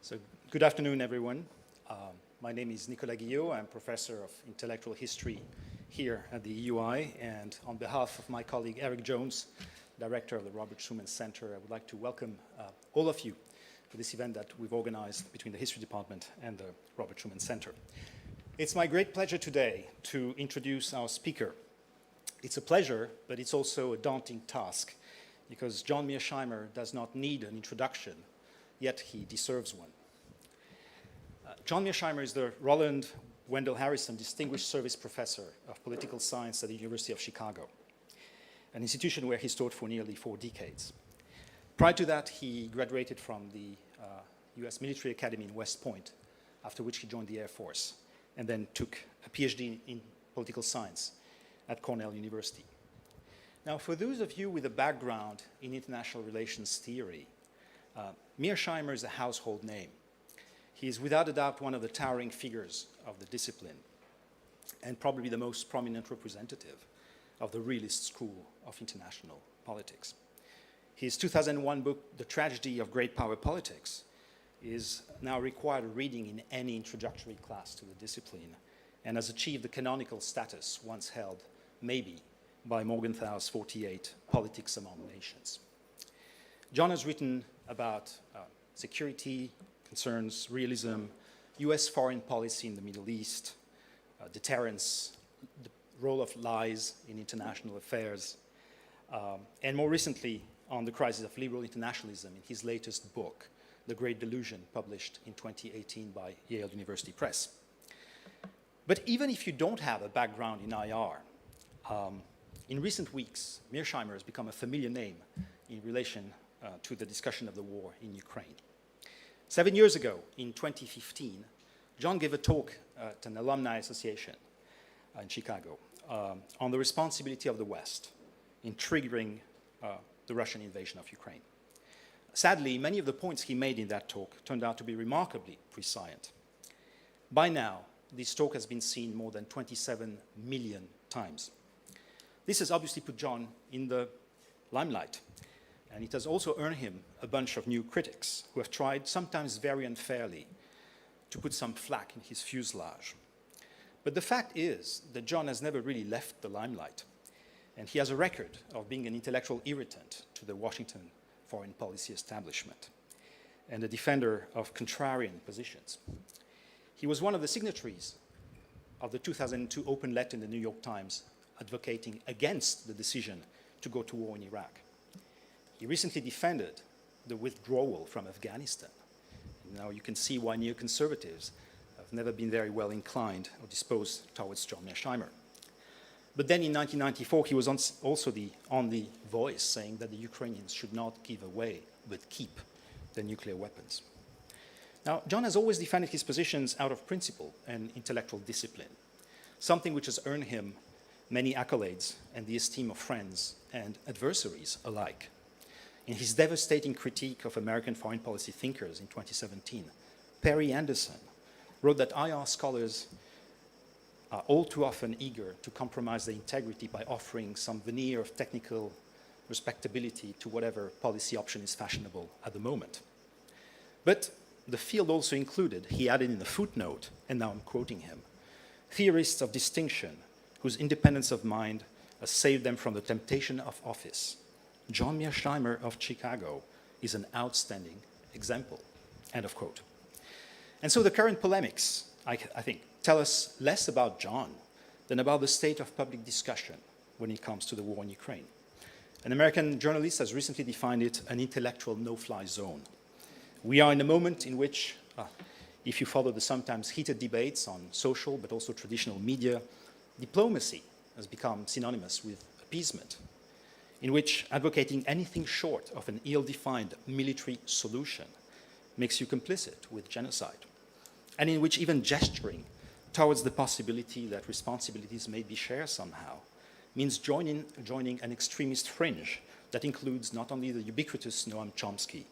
So good afternoon, everyone. My name is Nicolas Guillot. I'm professor of intellectual history here at the EUI. And on behalf of my colleague Eric Jones, director of the Robert Schuman Center, I would like to welcome all of you to this event that we've organized between the History Department and the Robert Schuman Center. It's my great pleasure today to introduce our speaker. It's a pleasure, but it's also a daunting task because John Mearsheimer does not need an introduction, yet he deserves one. John Mearsheimer is the Roland Wendell Harrison Distinguished Service Professor of Political Science at the University of Chicago, an institution where he's taught for nearly 4 decades. Prior to that, he graduated from the US Military Academy in West Point, after which he joined the Air Force, and then took a PhD in political science at Cornell University. Now, for those of you with a background in international relations theory, Mearsheimer is a household name. He is without a doubt one of the towering figures of the discipline and probably the most prominent representative of the realist school of international politics. His 2001 book, The Tragedy of Great Power Politics, is now required reading in any introductory class to the discipline and has achieved the canonical status once held, maybe, by Morgenthau's 48 Politics Among Nations. John has written about security concerns, realism, US foreign policy in the Middle East, deterrence, the role of lies in international affairs, and more recently on the crisis of liberal internationalism in his latest book, The Great Delusion, published in 2018 by Yale University Press. But even if you don't have a background in IR, in recent weeks, Mearsheimer has become a familiar name in relation to the discussion of the war in Ukraine. 7 years ago, in 2015, John gave a talk at an alumni association in Chicago on the responsibility of the West in triggering the Russian invasion of Ukraine. Sadly, many of the points he made in that talk turned out to be remarkably prescient. By now, this talk has been seen more than 27 million times. This has obviously put John in the limelight, and it has also earned him a bunch of new critics who have tried, sometimes very unfairly, to put some flack in his fuselage. But the fact is that John has never really left the limelight, and he has a record of being an intellectual irritant to the Washington foreign policy establishment and a defender of contrarian positions. He was one of the signatories of the 2002 open letter in the New York Times advocating against the decision to go to war in Iraq. He recently defended the withdrawal from Afghanistan. Now you can see why neoconservatives have never been very well inclined or disposed towards John Mearsheimer. But then in 1994, he was also the only voice saying that the Ukrainians should not give away, but keep their nuclear weapons. Now, John has always defended his positions out of principle and intellectual discipline, something which has earned him many accolades and the esteem of friends and adversaries alike. In his devastating critique of American foreign policy thinkers in 2017, Perry Anderson wrote that IR scholars are all too often eager to compromise their integrity by offering some veneer of technical respectability to whatever policy option is fashionable at the moment. But the field also included, he added in a footnote, and now I'm quoting him, theorists of distinction whose independence of mind has saved them from the temptation of office. John Mearsheimer of Chicago is an outstanding example, end of quote. And so the current polemics, I think, tell us less about John than about the state of public discussion when it comes to the war in Ukraine. An American journalist has recently defined it an intellectual no-fly zone. We are in a moment in which, if you follow the sometimes heated debates on social but also traditional media, diplomacy has become synonymous with appeasement, in which advocating anything short of an ill-defined military solution makes you complicit with genocide, and in which even gesturing towards the possibility that responsibilities may be shared somehow means joining an extremist fringe that includes not only the ubiquitous Noam Chomsky,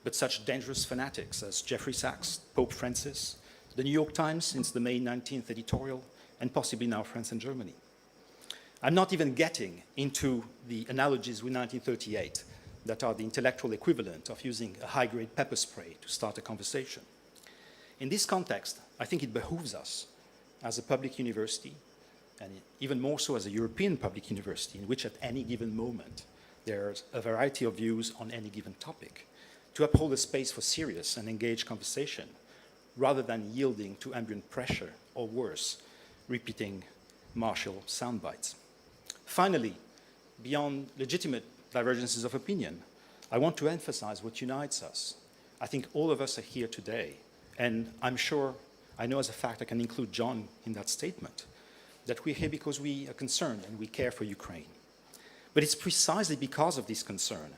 but such dangerous fanatics as Jeffrey Sachs, Pope Francis, the New York Times since the May 19th editorial, and possibly now France and Germany. I'm not even getting into the analogies with 1938 that are the intellectual equivalent of using a high-grade pepper spray to start a conversation. In this context, I think it behooves us as a public university, and even more so as a European public university, in which at any given moment there's a variety of views on any given topic, to uphold a space for serious and engaged conversation, rather than yielding to ambient pressure, or worse, repeating martial sound bites. Finally, beyond legitimate divergences of opinion, I want to emphasize what unites us. I think all of us are here today, and I'm sure, I know as a fact I can include John in that statement, that we're here because we are concerned and we care for Ukraine. But it's precisely because of this concern,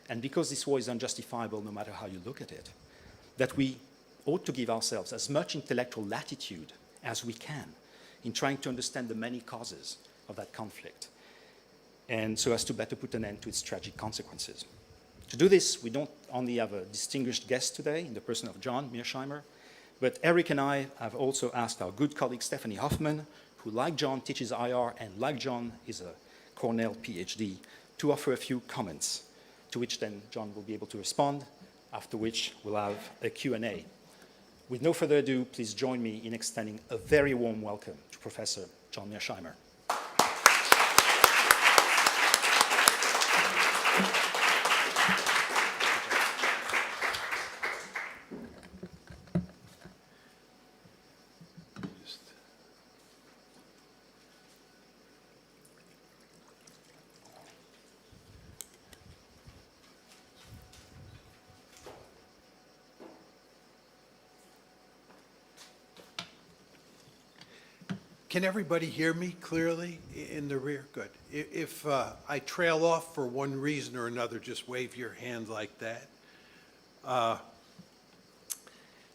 and because this war is unjustifiable no matter how you look at it, that we ought to give ourselves as much intellectual latitude as we can in trying to understand the many causes of that conflict, and so as to better put an end to its tragic consequences. To do this, we don't only have a distinguished guest today in the person of John Mearsheimer, but Eric and I have also asked our good colleague Stephanie Hoffman, who, like John, teaches IR and, like John, is a Cornell PhD, to offer a few comments, to which then John will be able to respond, after which we'll have a Q&A. With no further ado, please join me in extending a very warm welcome to Professor John Mearsheimer. Can everybody hear me clearly in the rear? Good. If I trail off for one reason or another, just wave your hand like that.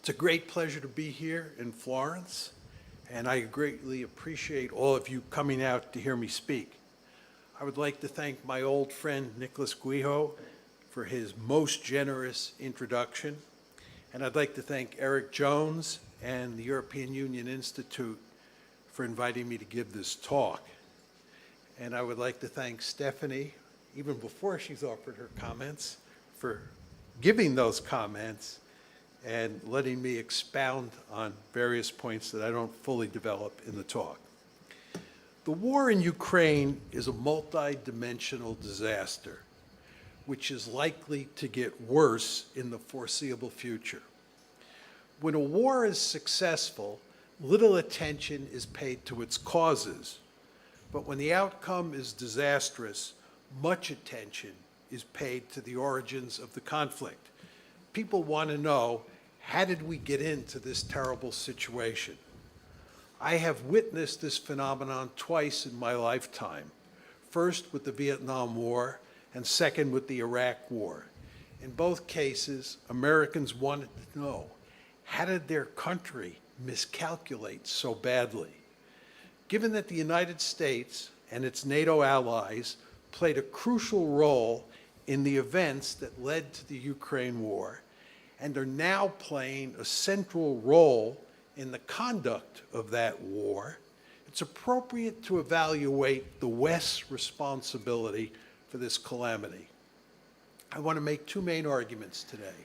It's a great pleasure to be here in Florence, and I greatly appreciate all of you coming out to hear me speak. I would like to thank my old friend Nicholas Guijo for his most generous introduction, and I'd like to thank Eric Jones and the European Union Institute for inviting me to give this talk. And I would like to thank Stephanie, even before she's offered her comments, for giving those comments and letting me expound on various points that I don't fully develop in the talk. The war in Ukraine is a multi-dimensional disaster, which is likely to get worse in the foreseeable future. When a war is successful, little attention is paid to its causes, but when the outcome is disastrous, much attention is paid to the origins of the conflict. People want to know, how did we get into this terrible situation? I have witnessed this phenomenon twice in my lifetime, first with the Vietnam War and second with the Iraq War. In both cases, Americans wanted to know, how did their country miscalculate so badly? Given that the United States and its NATO allies played a crucial role in the events that led to the Ukraine war and are now playing a central role in the conduct of that war, it's appropriate to evaluate the West's responsibility for this calamity. I want to make two main arguments today.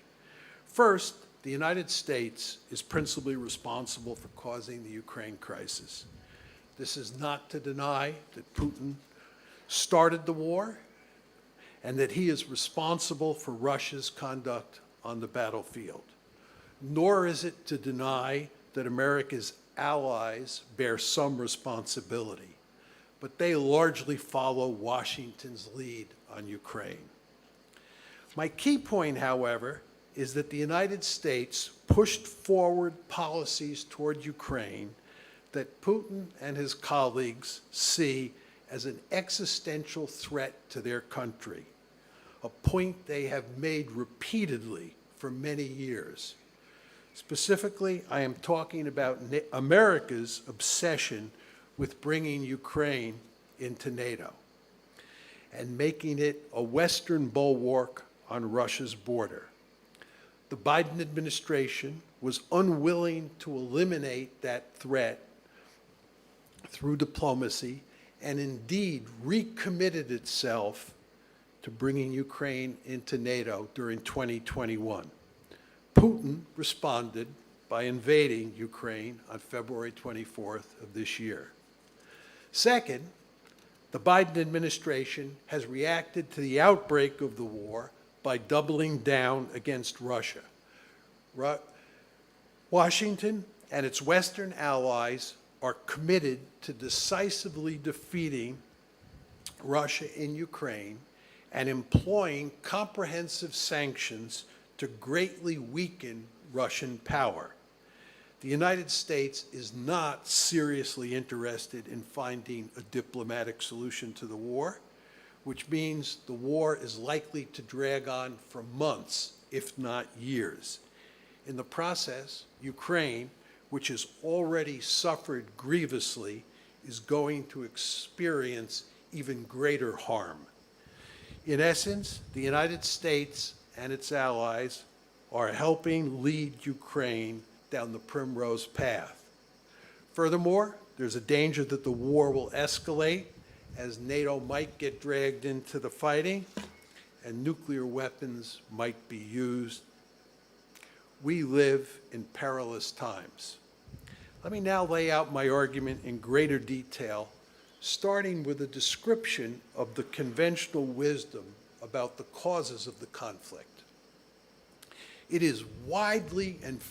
First, the United States is principally responsible for causing the Ukraine crisis. This is not to deny that Putin started the war and that he is responsible for Russia's conduct on the battlefield. Nor is it to deny that America's allies bear some responsibility, but they largely follow Washington's lead on Ukraine. My key point, however, is that the United States pushed forward policies toward Ukraine that Putin and his colleagues see as an existential threat to their country, a point they have made repeatedly for many years. Specifically, I am talking about America's obsession with bringing Ukraine into NATO and making it a Western bulwark on Russia's border. The Biden administration was unwilling to eliminate that threat through diplomacy and indeed recommitted itself to bringing Ukraine into NATO during 2021. Putin responded by invading Ukraine on February 24th of this year. Second, the Biden administration has reacted to the outbreak of the war by doubling down against Russia. Washington and its Western allies are committed to decisively defeating Russia in Ukraine and employing comprehensive sanctions to greatly weaken Russian power. The United States is not seriously interested in finding a diplomatic solution to the war, which means the war is likely to drag on for months, if not years. In the process, Ukraine, which has already suffered grievously, is going to experience even greater harm. In essence, the United States and its allies are helping lead Ukraine down the primrose path. Furthermore, there's a danger that the war will escalate as NATO might get dragged into the fighting and nuclear weapons might be used. We live in perilous times. Let me now lay out my argument in greater detail, starting with a description of the conventional wisdom about the causes of the conflict. It is widely and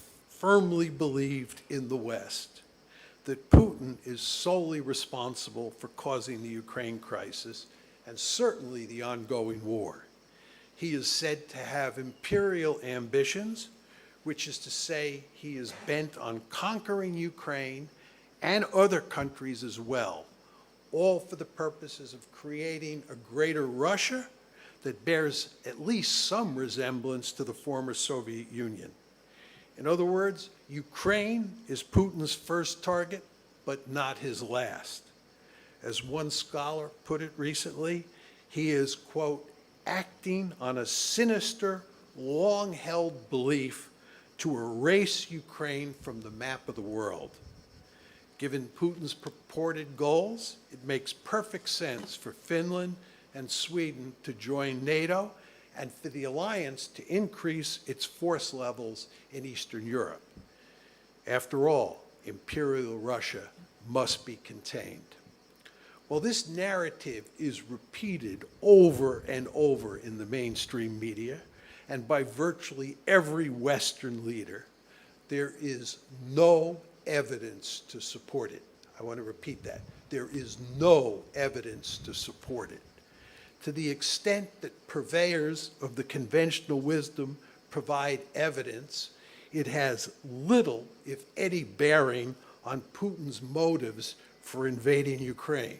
firmly believed in the West that Putin is solely responsible for causing the Ukraine crisis and certainly the ongoing war. He is said to have imperial ambitions, which is to say he is bent on conquering Ukraine and other countries as well, all for the purposes of creating a greater Russia that bears at least some resemblance to the former Soviet Union. In other words, Ukraine is Putin's first target, but not his last. As one scholar put it recently, he is, quote, acting on a sinister, long-held belief to erase Ukraine from the map of the world. Given Putin's purported goals, it makes perfect sense for Finland and Sweden to join NATO and for the alliance to increase its force levels in Eastern Europe. After all, Imperial Russia must be contained. Well, this narrative is repeated over and over in the mainstream media and by virtually every Western leader. There is no evidence to support it. I want to repeat that. There is no evidence to support it. To the extent that purveyors of the conventional wisdom provide evidence, it has little, if any, bearing on Putin's motives for invading Ukraine.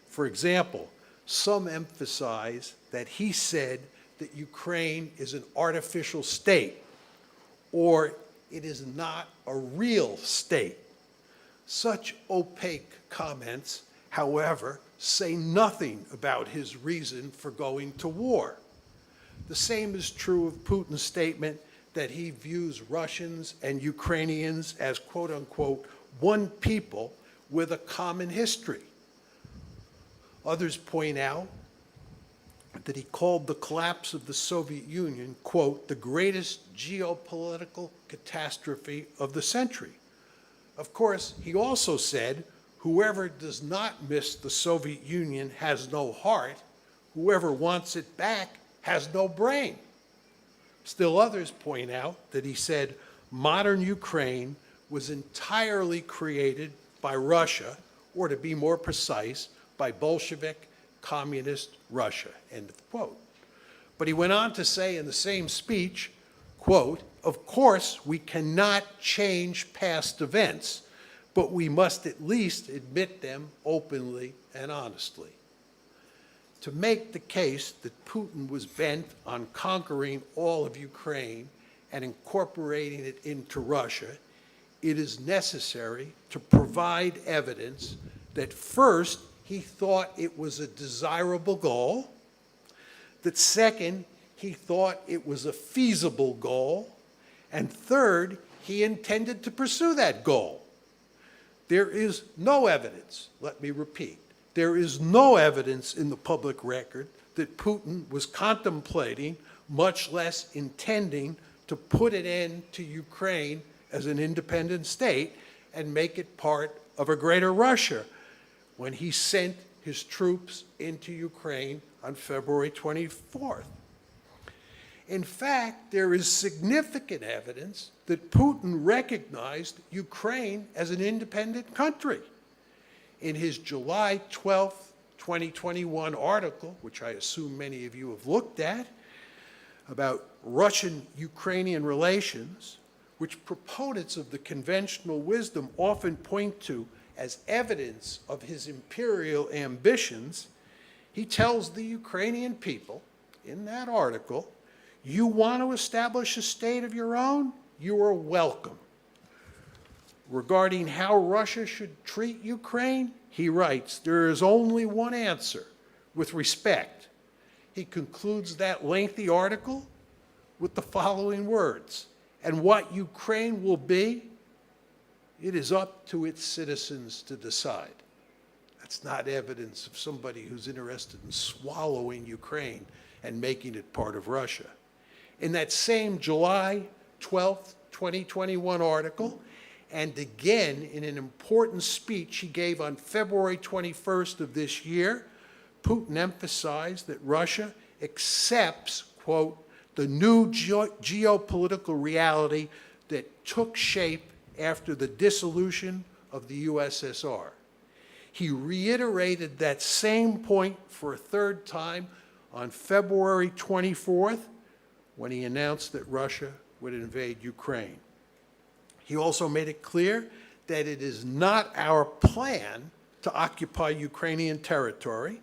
For example, some emphasize that he said that Ukraine is an artificial state, or it is not a real state. Such opaque comments, however, say nothing about his reason for going to war. The same is true of Putin's statement that he views Russians and Ukrainians as, quote unquote, one people with a common history. Others point out that he called the collapse of the Soviet Union, quote, the greatest geopolitical catastrophe of the century. Of course, he also said, whoever does not miss the Soviet Union has no heart. Whoever wants it back has no brain. Still others point out that he said modern Ukraine was entirely created by Russia, or to be more precise, by Bolshevik communist Russia, end of quote. But he went on to say in the same speech, quote, of course, we cannot change past events, but we must at least admit them openly and honestly. To make the case that Putin was bent on conquering all of Ukraine and incorporating it into Russia, it is necessary to provide evidence that first, he thought it was a desirable goal, that second, he thought it was a feasible goal, and third, he intended to pursue that goal. There is no evidence, let me repeat, there is no evidence in the public record that Putin was contemplating, much less intending, to put an end to Ukraine as an independent state and make it part of a greater Russia when he sent his troops into Ukraine on February 24th. In fact, there is significant evidence that Putin recognized Ukraine as an independent country. In his July 12, 2021 article, which I assume many of you have looked at, about Russian-Ukrainian relations, which proponents of the conventional wisdom often point to as evidence of his imperial ambitions, he tells the Ukrainian people in that article, "You want to establish a state of your own? You are welcome." Regarding how Russia should treat Ukraine, he writes, "There is only one answer, with respect." He concludes that lengthy article with the following words, "And what Ukraine will be, it is up to its citizens to decide." That's not evidence of somebody who's interested in swallowing Ukraine and making it part of Russia. In that same July 12th, 2021 article, and again in an important speech he gave on February 21st of this year, Putin emphasized that Russia accepts, quote, "the new geopolitical reality that took shape after the dissolution of the USSR. He reiterated that same point for a third time on February 24th when he announced that Russia would invade Ukraine. He also made it clear that it is not our plan to occupy Ukrainian territory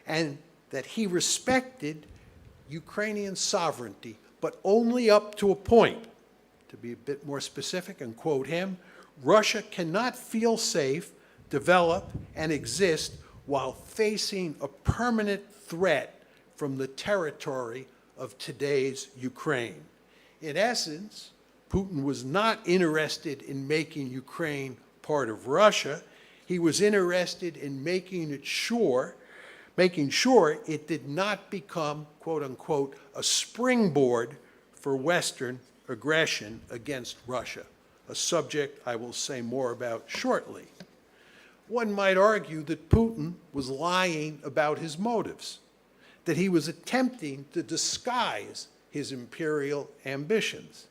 and that he respected Ukrainian sovereignty, but only up to a point. To be a bit more specific and quote him, "Russia cannot feel safe, develop, and exist while facing a permanent threat from the territory of today's Ukraine." In essence, Putin was not interested in making Ukraine part of Russia. He was interested in making sure it did not become, quote unquote, a springboard for Western aggression against Russia, a subject I will say more about shortly. One might argue that Putin was lying about his motives, that he was attempting to disguise his imperial ambitions.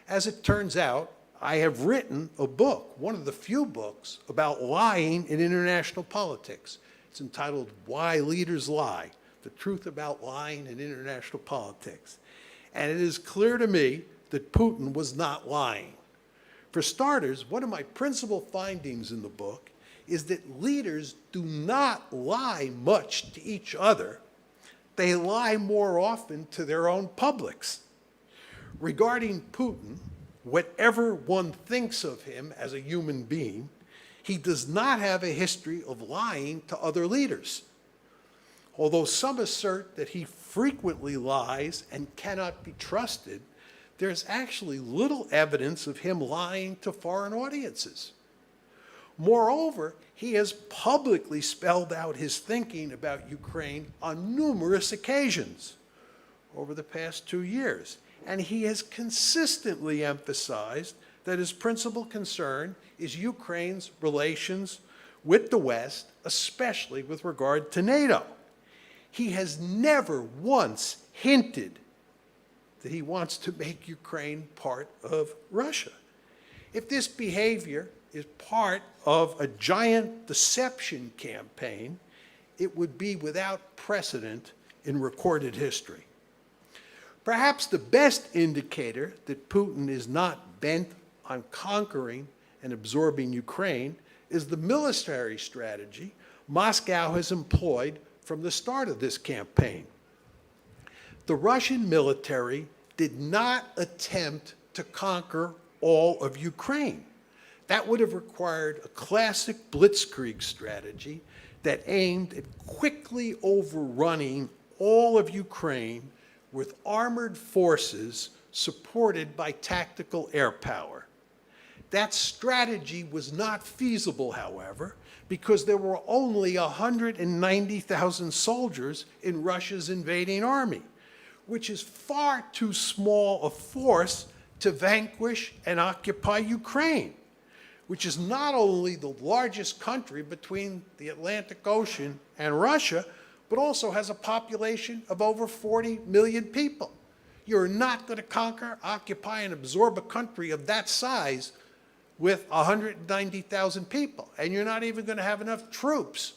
As it turns out, I have written a book, one of the few books, about lying in international politics. It's entitled "Why Leaders Lie: The Truth About Lying in International Politics." And it is clear to me that Putin was not lying. For starters, one of my principal findings in the book is that leaders do not lie much to each other. They lie more often to their own publics. Regarding Putin, whatever one thinks of him as a human being, he does not have a history of lying to other leaders. Although some assert that he frequently lies and cannot be trusted, there's actually little evidence of him lying to foreign audiences. Moreover, he has publicly spelled out his thinking about Ukraine on numerous occasions over the past 2 years, and he has consistently emphasized that his principal concern is Ukraine's relations with the West, especially with regard to NATO. He has never once hinted that he wants to make Ukraine part of Russia. If this behavior is part of a giant deception campaign, it would be without precedent in recorded history. Perhaps the best indicator that Putin is not bent on conquering and absorbing Ukraine is the military strategy Moscow has employed from the start of this campaign. The Russian military did not attempt to conquer all of Ukraine. That would have required a classic blitzkrieg strategy that aimed at quickly overrunning all of Ukraine with armored forces supported by tactical air power. That strategy was not feasible, however, because there were only 190,000 soldiers in Russia's invading army, which is far too small a force to vanquish and occupy Ukraine, which is not only the largest country between the Atlantic Ocean and Russia, but also has a population of over 40 million people. You're not going to conquer, occupy, and absorb a country of that size with 190,000 people. And you're not even going to have enough troops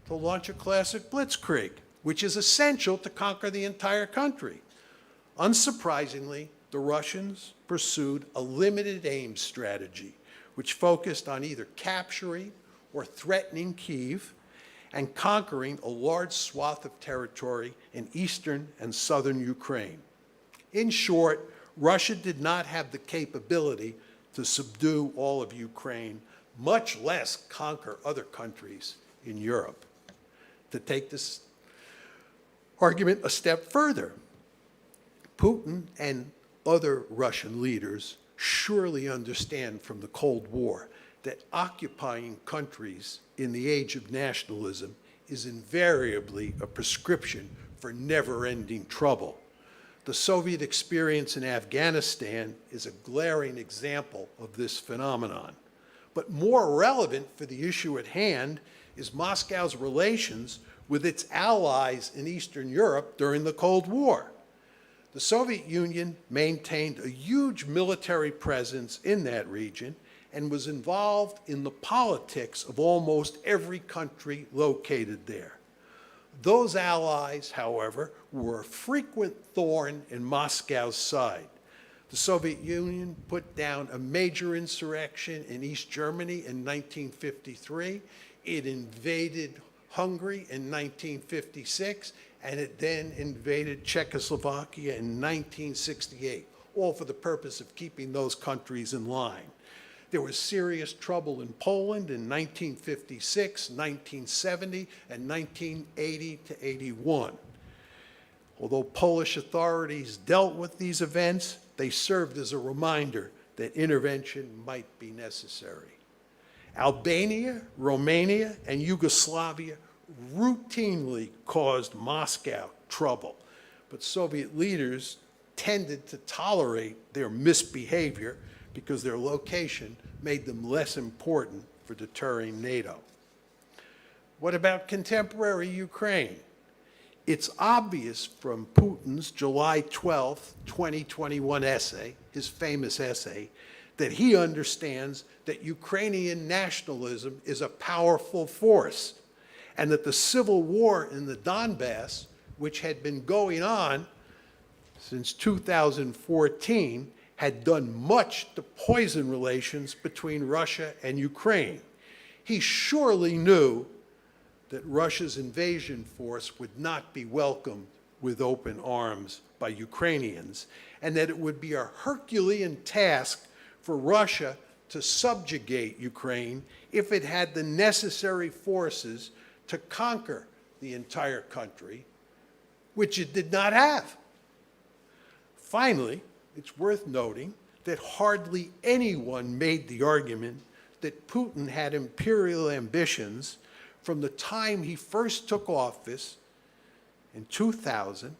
to launch a classic blitzkrieg, which is essential to conquer the entire country. Unsurprisingly, the Russians pursued a limited aim strategy, which focused on either capturing or threatening Kyiv and conquering a large swath of territory in eastern and southern Ukraine. In short, Russia did not have the capability to subdue all of Ukraine, much less conquer other countries in Europe. To take this argument a step further, Putin and other Russian leaders surely understand from the Cold War that occupying countries in the age of nationalism is invariably a prescription for never-ending trouble. The Soviet experience in Afghanistan is a glaring example of this phenomenon. But more relevant for the issue at hand is Moscow's relations with its allies in Eastern Europe during the Cold War. The Soviet Union maintained a huge military presence in that region and was involved in the politics of almost every country located there. Those allies, however, were a frequent thorn in Moscow's side. The Soviet Union put down a major insurrection in East Germany in 1953. It invaded Hungary in 1956, and it then invaded Czechoslovakia in 1968, all for the purpose of keeping those countries in line. There was serious trouble in Poland in 1956, 1970, and 1980 to 81. Although Polish authorities dealt with these events, they served as a reminder that intervention might be necessary. Albania, Romania, and Yugoslavia routinely caused Moscow trouble, but Soviet leaders tended to tolerate their misbehavior because their location made them less important for deterring NATO. What about contemporary Ukraine? It's obvious from Putin's July 12, 2021 essay, his famous essay, that he understands that Ukrainian nationalism is a powerful force, and that the civil war in the Donbass, which had been going on since 2014, had done much to poison relations between Russia and Ukraine. He surely knew that Russia's invasion force would not be welcomed with open arms by Ukrainians, and that it would be a Herculean task for Russia to subjugate Ukraine if it had the necessary forces to conquer the entire country, which it did not have. Finally, it's worth noting that hardly anyone made the argument that Putin had imperial ambitions from the time he first took office in 2000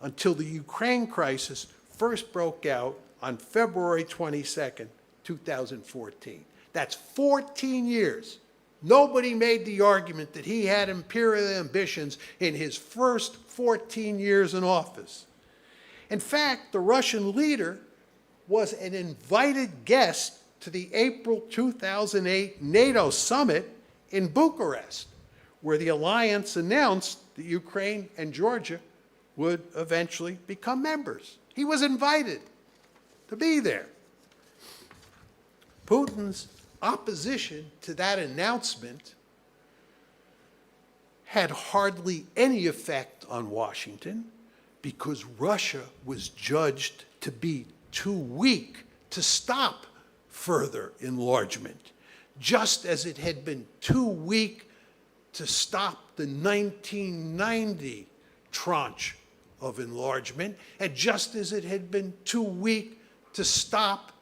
until the Ukraine crisis first broke out on February 22nd, 2014. That's 14 years. Nobody made the argument that he had imperial ambitions in his first 14 years in office. In fact, the Russian leader was an invited guest to the April 2008 NATO summit in Bucharest, where the alliance announced that Ukraine and Georgia would eventually become members. He was invited to be there. Putin's opposition to that announcement had hardly any effect on Washington because Russia was judged to be too weak to stop further enlargement, just as it had been too weak to stop the 1990 tranche of enlargement, and just as it had been too weak to stop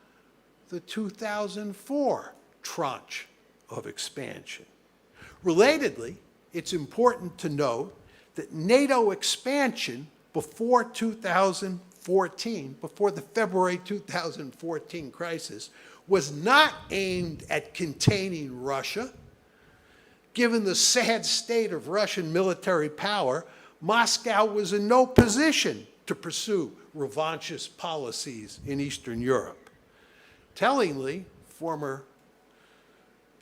the 2004 tranche of expansion. Relatedly, it's important to note that NATO expansion before 2004 2014, before the February 2014 crisis, was not aimed at containing Russia. Given the sad state of Russian military power, Moscow was in no position to pursue revanchist policies in Eastern Europe. Tellingly, former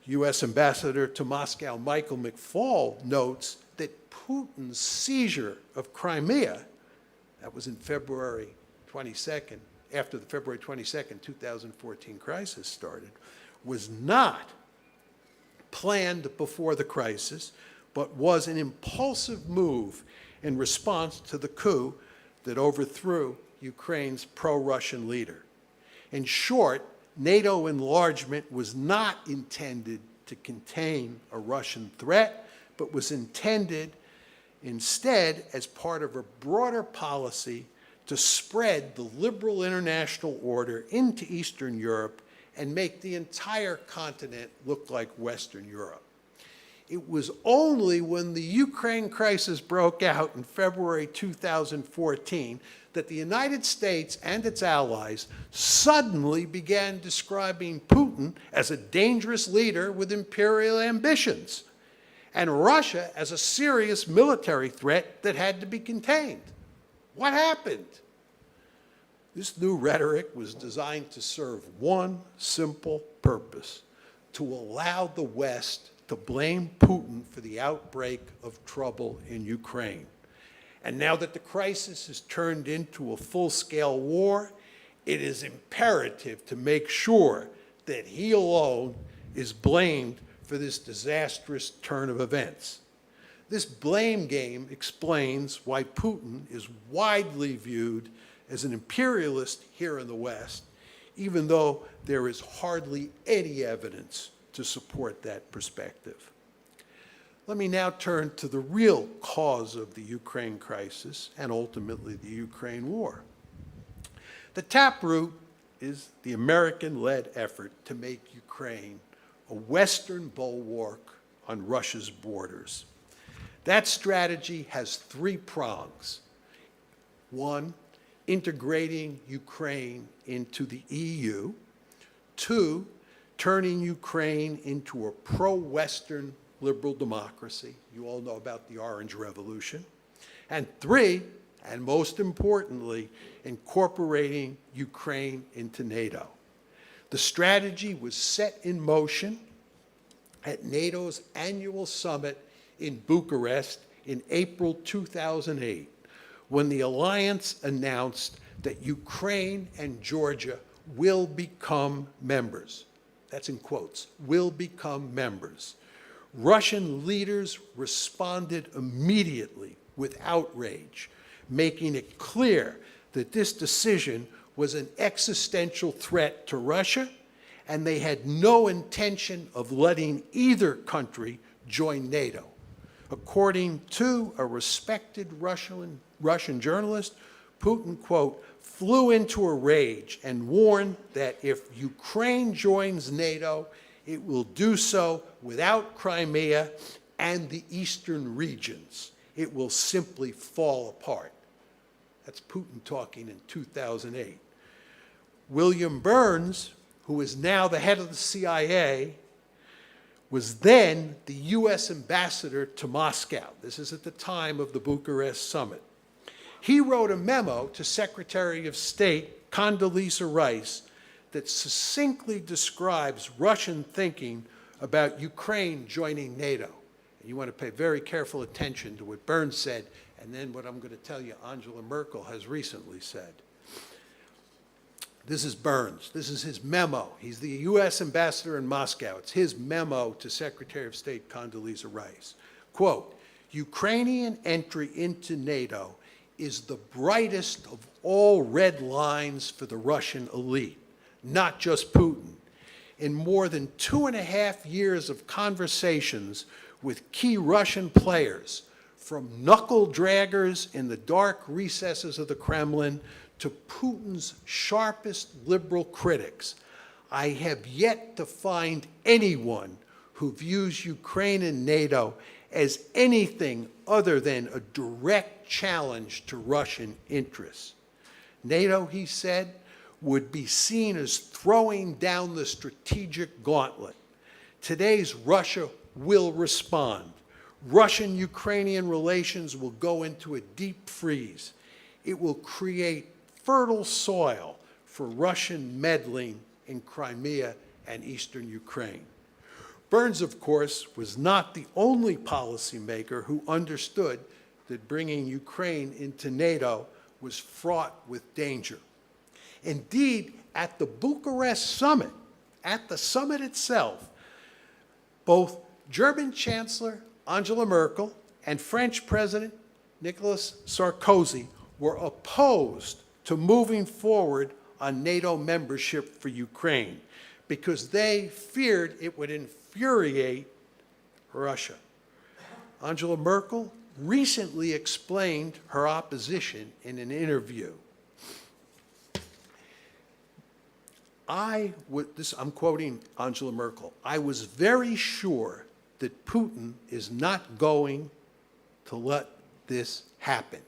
U.S. Ambassador to Moscow Michael McFaul notes that Putin's seizure of Crimea, that was in February 22nd, after the February 22nd, 2014 crisis started, was not planned before the crisis, but was an impulsive move in response to the coup that overthrew Ukraine's pro-Russian leader. In short, NATO enlargement was not intended to contain a Russian threat, but was intended instead as part of a broader policy to spread the liberal international order into Eastern Europe and make the entire continent look like Western Europe. It was only when the Ukraine crisis broke out in February 2014 that the United States and its allies suddenly began describing Putin as a dangerous leader with imperial ambitions, and Russia as a serious military threat that had to be contained. What happened? This new rhetoric was designed to serve one simple purpose: to allow the West to blame Putin for the outbreak of trouble in Ukraine. And now that the crisis has turned into a full-scale war, it is imperative to make sure that he alone is blamed for this disastrous turn of events. This blame game explains why Putin is widely viewed as an imperialist here in the West, even though there is hardly any evidence to support that perspective. Let me now turn to the real cause of the Ukraine crisis and ultimately the Ukraine war. The taproot is the American-led effort to make Ukraine a Western bulwark on Russia's borders. That strategy has three prongs. One, integrating Ukraine into the EU. Two, turning Ukraine into a pro-Western liberal democracy. You all know about the Orange Revolution. And three, and most importantly, incorporating Ukraine into NATO. The strategy was set in motion at NATO's annual summit in Bucharest in April 2008, when the alliance announced that Ukraine and Georgia will become members. That's in quotes, will become members. Russian leaders responded immediately with outrage, making it clear that this decision was an existential threat to Russia, and they had no intention of letting either country join NATO. According to a respected Russian journalist, Putin, quote, flew into a rage and warned that if Ukraine joins NATO, it will do so without Crimea and the eastern regions. It will simply fall apart. That's Putin talking in 2008. William Burns, who is now the head of the CIA, was then the U.S. ambassador to Moscow. This is at the time of the Bucharest summit. He wrote a memo to Secretary of State Condoleezza Rice that succinctly describes Russian thinking about Ukraine joining NATO. And you want to pay very careful attention to what Burns said, and then what I'm going to tell you Angela Merkel has recently said. This is Burns. This is his memo. He's the U.S. ambassador in Moscow. It's his memo to Secretary of State Condoleezza Rice. Quote, Ukrainian entry into NATO is the brightest of all red lines for the Russian elite, not just Putin. In more than 2.5 years of conversations with key Russian players, from knuckle draggers in the dark recesses of the Kremlin to Putin's sharpest liberal critics, I have yet to find anyone who views Ukraine and NATO as anything other than a direct challenge to Russian interests. NATO, he said, would be seen as throwing down the strategic gauntlet. Today's Russia will respond. Russian-Ukrainian relations will go into a deep freeze. It will create fertile soil for Russian meddling in Crimea and eastern Ukraine. Burns, of course, was not the only policymaker who understood that bringing Ukraine into NATO was fraught with danger. Indeed, at the Bucharest summit, at the summit itself, both German Chancellor Angela Merkel and French President Nicolas Sarkozy were opposed to moving forward on NATO membership for Ukraine because they feared it would infuriate Russia. Angela Merkel recently explained her opposition in an interview. I'm quoting Angela Merkel, "I was very sure that Putin is not going to let this happen.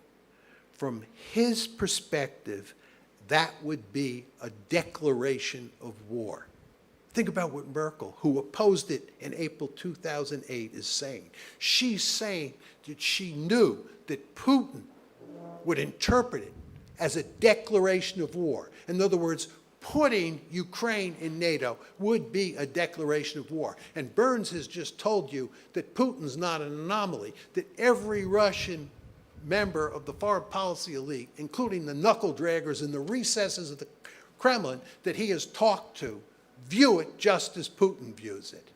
From his perspective, that would be a declaration of war." Think about what Merkel, who opposed it in April 2008, is saying. She's saying that she knew that Putin would interpret it as a declaration of war. In other words, putting Ukraine in NATO would be a declaration of war. And Burns has just told you that Putin's not an anomaly, that every Russian member of the foreign policy elite, including the knuckle draggers in the recesses of the Kremlin that he has talked to, view it just as Putin views it.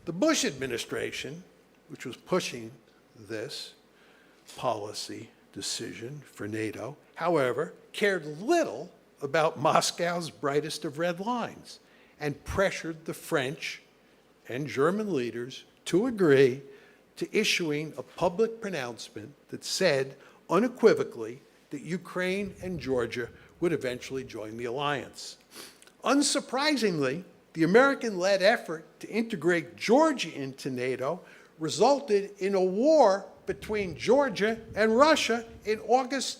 The Bush administration, which was pushing this policy decision for NATO, however, cared little about Moscow's brightest of red lines and pressured the French and German leaders to agree to issuing a public pronouncement that said unequivocally that Ukraine and Georgia would eventually join the alliance. Unsurprisingly, the American-led effort to integrate Georgia into NATO resulted in a war between Georgia and Russia in August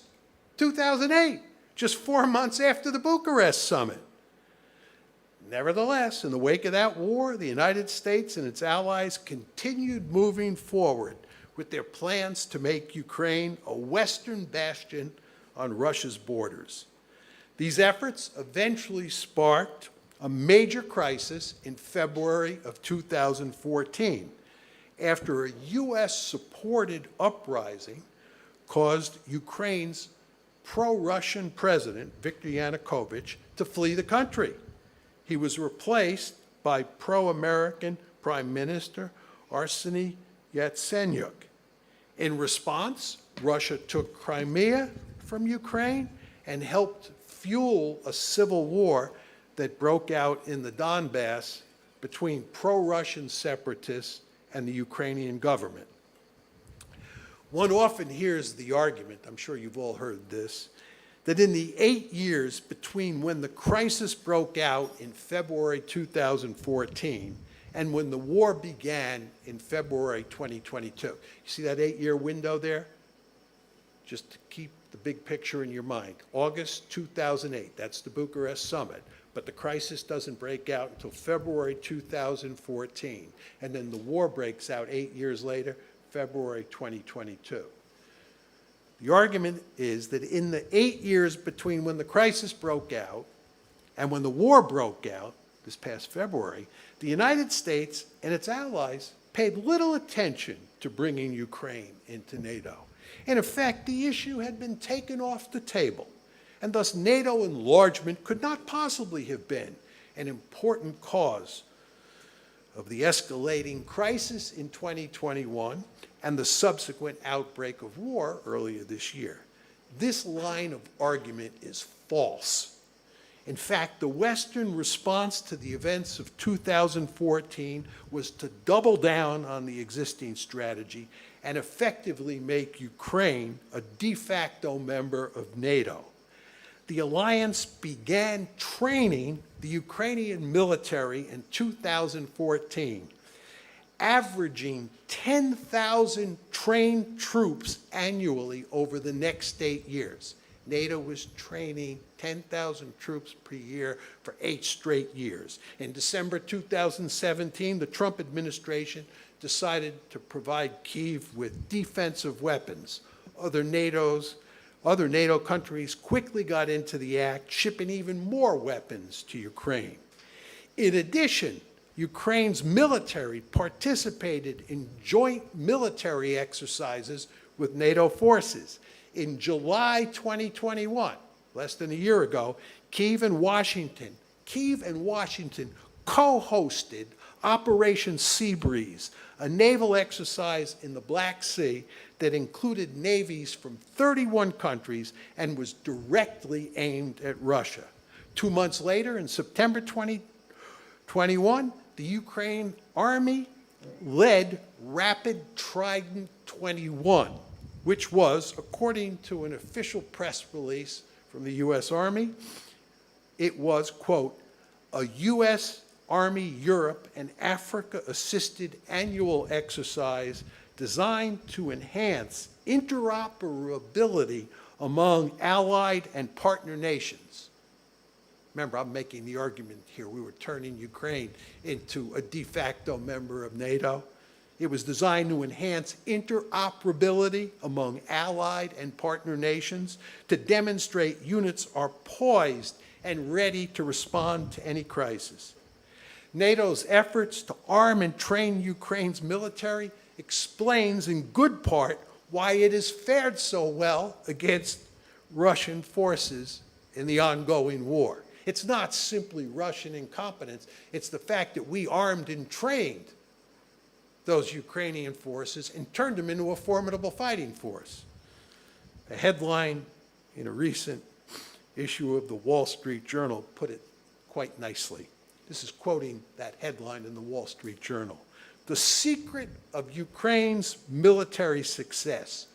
2008, just 4 months after the Bucharest summit. Nevertheless, in the wake of that war, the United States and its allies continued moving forward with their plans to make Ukraine a Western bastion on Russia's borders. These efforts eventually sparked a major crisis in February of 2014, after a US-supported uprising caused Ukraine's pro-Russian president, Viktor Yanukovych, to flee the country. He was replaced by pro-American Prime Minister Arseniy Yatsenyuk. In response, Russia took Crimea from Ukraine and helped fuel a civil war that broke out in the Donbass between pro-Russian separatists and the Ukrainian government. One often hears the argument, I'm sure you've all heard this, that in the 8 years between when the crisis broke out in February 2014 and when the war began in February 2022. You see that 8-year window there? Just to keep the big picture in your mind. August 2008, that's the Bucharest summit, but the crisis doesn't break out until February 2014. And then the war breaks out 8 years later, February 2022. The argument is that in the 8 years between when the crisis broke out and when the war broke out, this past February, the United States and its allies paid little attention to bringing Ukraine into NATO. In effect, the issue had been taken off the table, and thus NATO enlargement could not possibly have been an important cause of the escalating crisis in 2021 and the subsequent outbreak of war earlier this year. This line of argument is false. In fact, the Western response to the events of 2014 was to double down on the existing strategy and effectively make Ukraine a de facto member of NATO. The alliance began training the Ukrainian military in 2014, averaging 10,000 train troops annually over the next 8 years. NATO was training 10,000 troops per year for 8 straight years. In December 2017, the Trump administration decided to provide Kyiv with defensive weapons. Other NATO countries quickly got into the act, shipping even more weapons to Ukraine. In addition, Ukraine's military participated in joint military exercises with NATO forces. In July 2021, less than a year ago, Kyiv and Washington co-hosted Operation Seabreeze, a naval exercise in the Black Sea that included navies from 31 countries and was directly aimed at Russia. 2 months later, in September 2021, the Ukraine Army led Rapid Trident 21, which was, according to an official press release from the U.S. Army, it was, quote, a U.S. Army Europe and Africa-assisted annual exercise designed to enhance interoperability among allied and partner nations. Remember, I'm making the argument here we were turning Ukraine into a de facto member of NATO. It was designed to enhance interoperability among allied and partner nations to demonstrate units are poised and ready to respond to any crisis. NATO's efforts to arm and train Ukraine's military explains in good part why it has fared so well against Russian forces in the ongoing war. It's not simply Russian incompetence, it's the fact that we armed and trained those Ukrainian forces and turned them into a formidable fighting force. A headline in a recent issue of the Wall Street Journal put it quite nicely. This is quoting that headline in the Wall Street Journal. The secret of Ukraine's military success,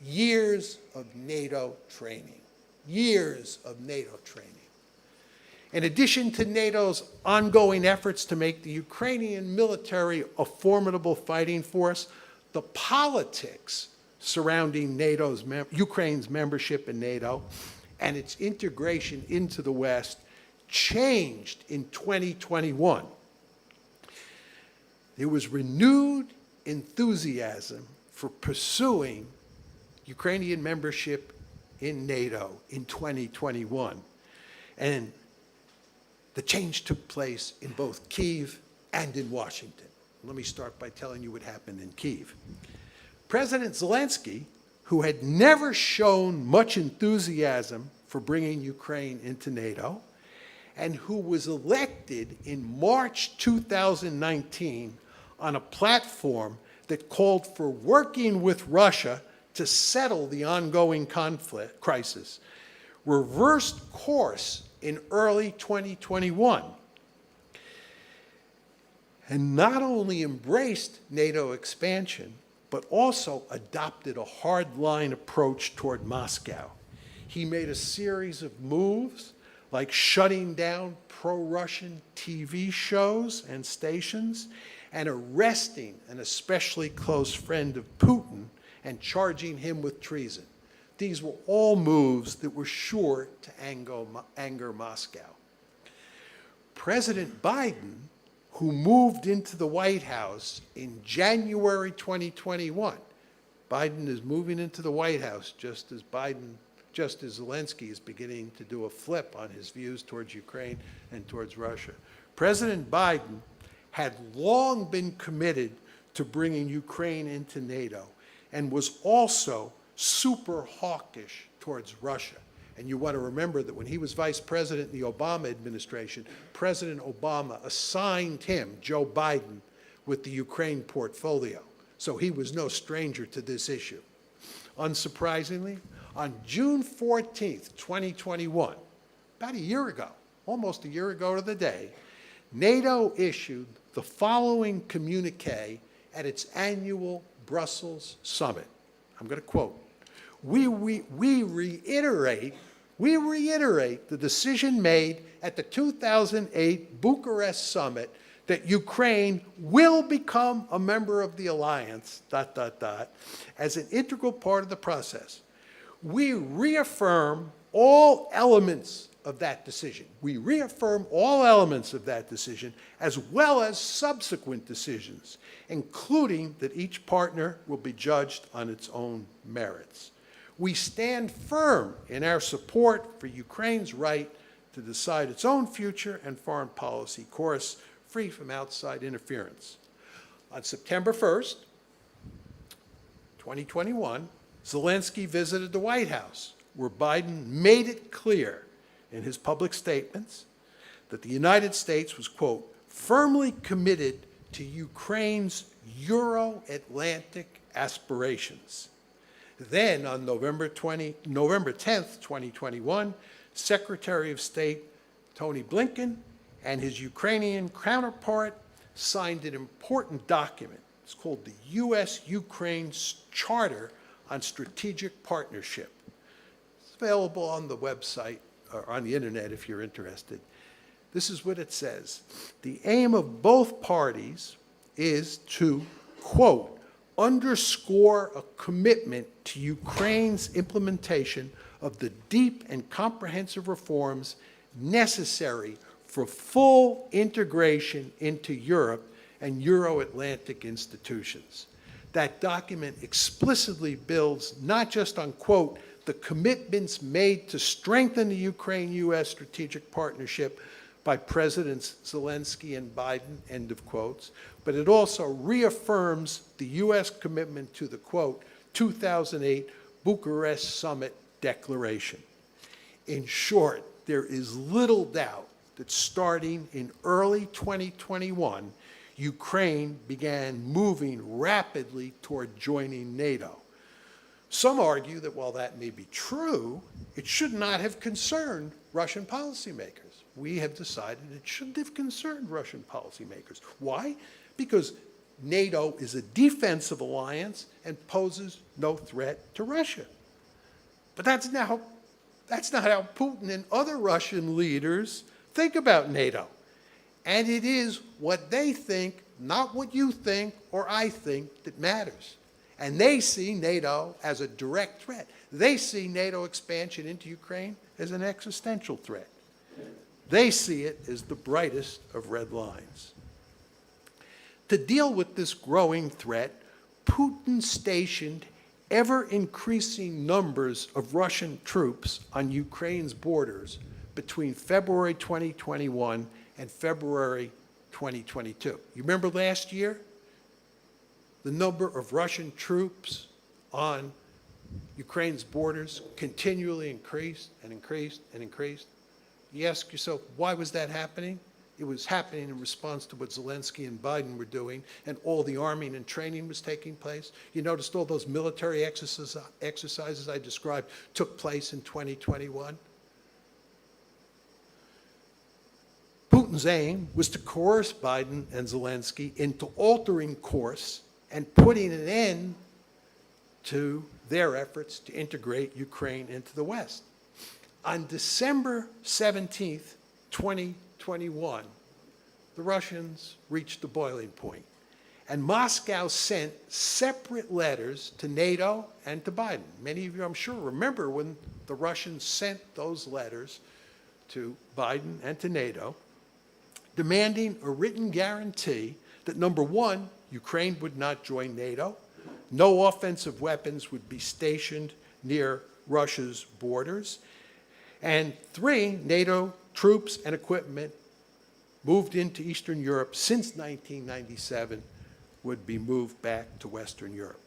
years of NATO training. Years of NATO training. In addition to NATO's ongoing efforts to make the Ukrainian military a fighting force, the politics surrounding Ukraine's membership in NATO and its integration into the West changed in 2021. There was renewed enthusiasm for pursuing Ukrainian membership in NATO in 2021. And the change took place in both Kyiv and in Washington. Let me start by telling you what happened in Kyiv. President Zelensky, who had never shown much enthusiasm for bringing Ukraine into NATO, and who was elected in March 2019 on a platform that called for working with Russia to settle the ongoing crisis, reversed course in early 2021 and not only embraced NATO expansion, but also adopted a hardline approach toward Moscow. He made a series of moves like shutting down pro-Russian TV shows and stations and arresting an especially close friend of Putin and charging him with treason. These were all moves that were sure to anger Moscow. President Biden, who moved into the White House in January 2021, Biden is moving into the White House just as Zelensky is beginning to do a flip on his views towards Ukraine and towards Russia. President Biden had long been committed to bringing Ukraine into NATO and was also super hawkish towards Russia. And you want to remember that when he was vice president in the Obama administration, President Obama assigned him, Joe Biden, with the Ukraine portfolio. So he was no stranger to this issue. Unsurprisingly, on June 14th, 2021, about a year ago, almost a year ago to the day, NATO issued the following communique at its annual Brussels summit. I'm going to quote, we reiterate the decision made at the 2008 Bucharest summit that Ukraine will become a member of the alliance, ... as an integral part of the process. We reaffirm all elements of that decision. We reaffirm all elements of that decision, as well as subsequent decisions, including that each partner will be judged on its own merits. We stand firm in our support for Ukraine's right to decide its own future and foreign policy course, free from outside interference. On September 1st, 2021, Zelensky visited the White House, where Biden made it clear in his public statements that the United States was, quote, firmly committed to Ukraine's Euro-Atlantic aspirations. Then, on November 10th, 2021, Secretary of State Tony Blinken and his Ukrainian counterpart signed an important document. It's called the U.S.-Ukraine Charter on Strategic Partnership. It's available on the website or on the internet if you're interested. This is what it says. The aim of both parties is to, quote, underscore a commitment to Ukraine's implementation of the deep and comprehensive reforms necessary for full integration into Europe and Euro-Atlantic institutions. That document explicitly builds not just on, quote, the commitments made to strengthen the Ukraine-U.S. strategic partnership by Presidents Zelensky and Biden, end of quotes, but it also reaffirms the U.S. commitment to the, quote, 2008 Bucharest Summit Declaration. In short, there is little doubt that starting in early 2021, Ukraine began moving rapidly toward joining NATO. Some argue that while that may be true, it should not have concerned Russian policymakers. We have decided it shouldn't have concerned Russian policymakers. Why? Because NATO is a defensive alliance and poses no threat to Russia. But that's not how Putin and other Russian leaders think about NATO. And it is what they think, not what you think or I think, that matters. And they see NATO as a direct threat. They see NATO expansion into Ukraine as an existential threat. They see it as the brightest of red lines. To deal with this growing threat, Putin stationed ever-increasing numbers of Russian troops on Ukraine's borders between February 2021 and February 2022. You remember last year? The number of Russian troops on Ukraine's borders continually increased and increased and increased. You ask yourself, why was that happening? It was happening in response to what Zelensky and Biden were doing, and all the arming and training was taking place. You noticed all those military exercises I described took place in 2021. Putin's aim was to coerce Biden and Zelensky into altering course and putting an end to their efforts to integrate Ukraine into the West. On December 17th, 2021, the Russians reached the boiling point, and Moscow sent separate letters to NATO and to Biden. Many of you, I'm sure, remember when the Russians sent those letters to Biden and to NATO, demanding a written guarantee that, number one, Ukraine would not join NATO, no offensive weapons would be stationed near Russia's borders, and three, NATO troops and equipment moved into Eastern Europe since 1997 would be moved back to Western Europe.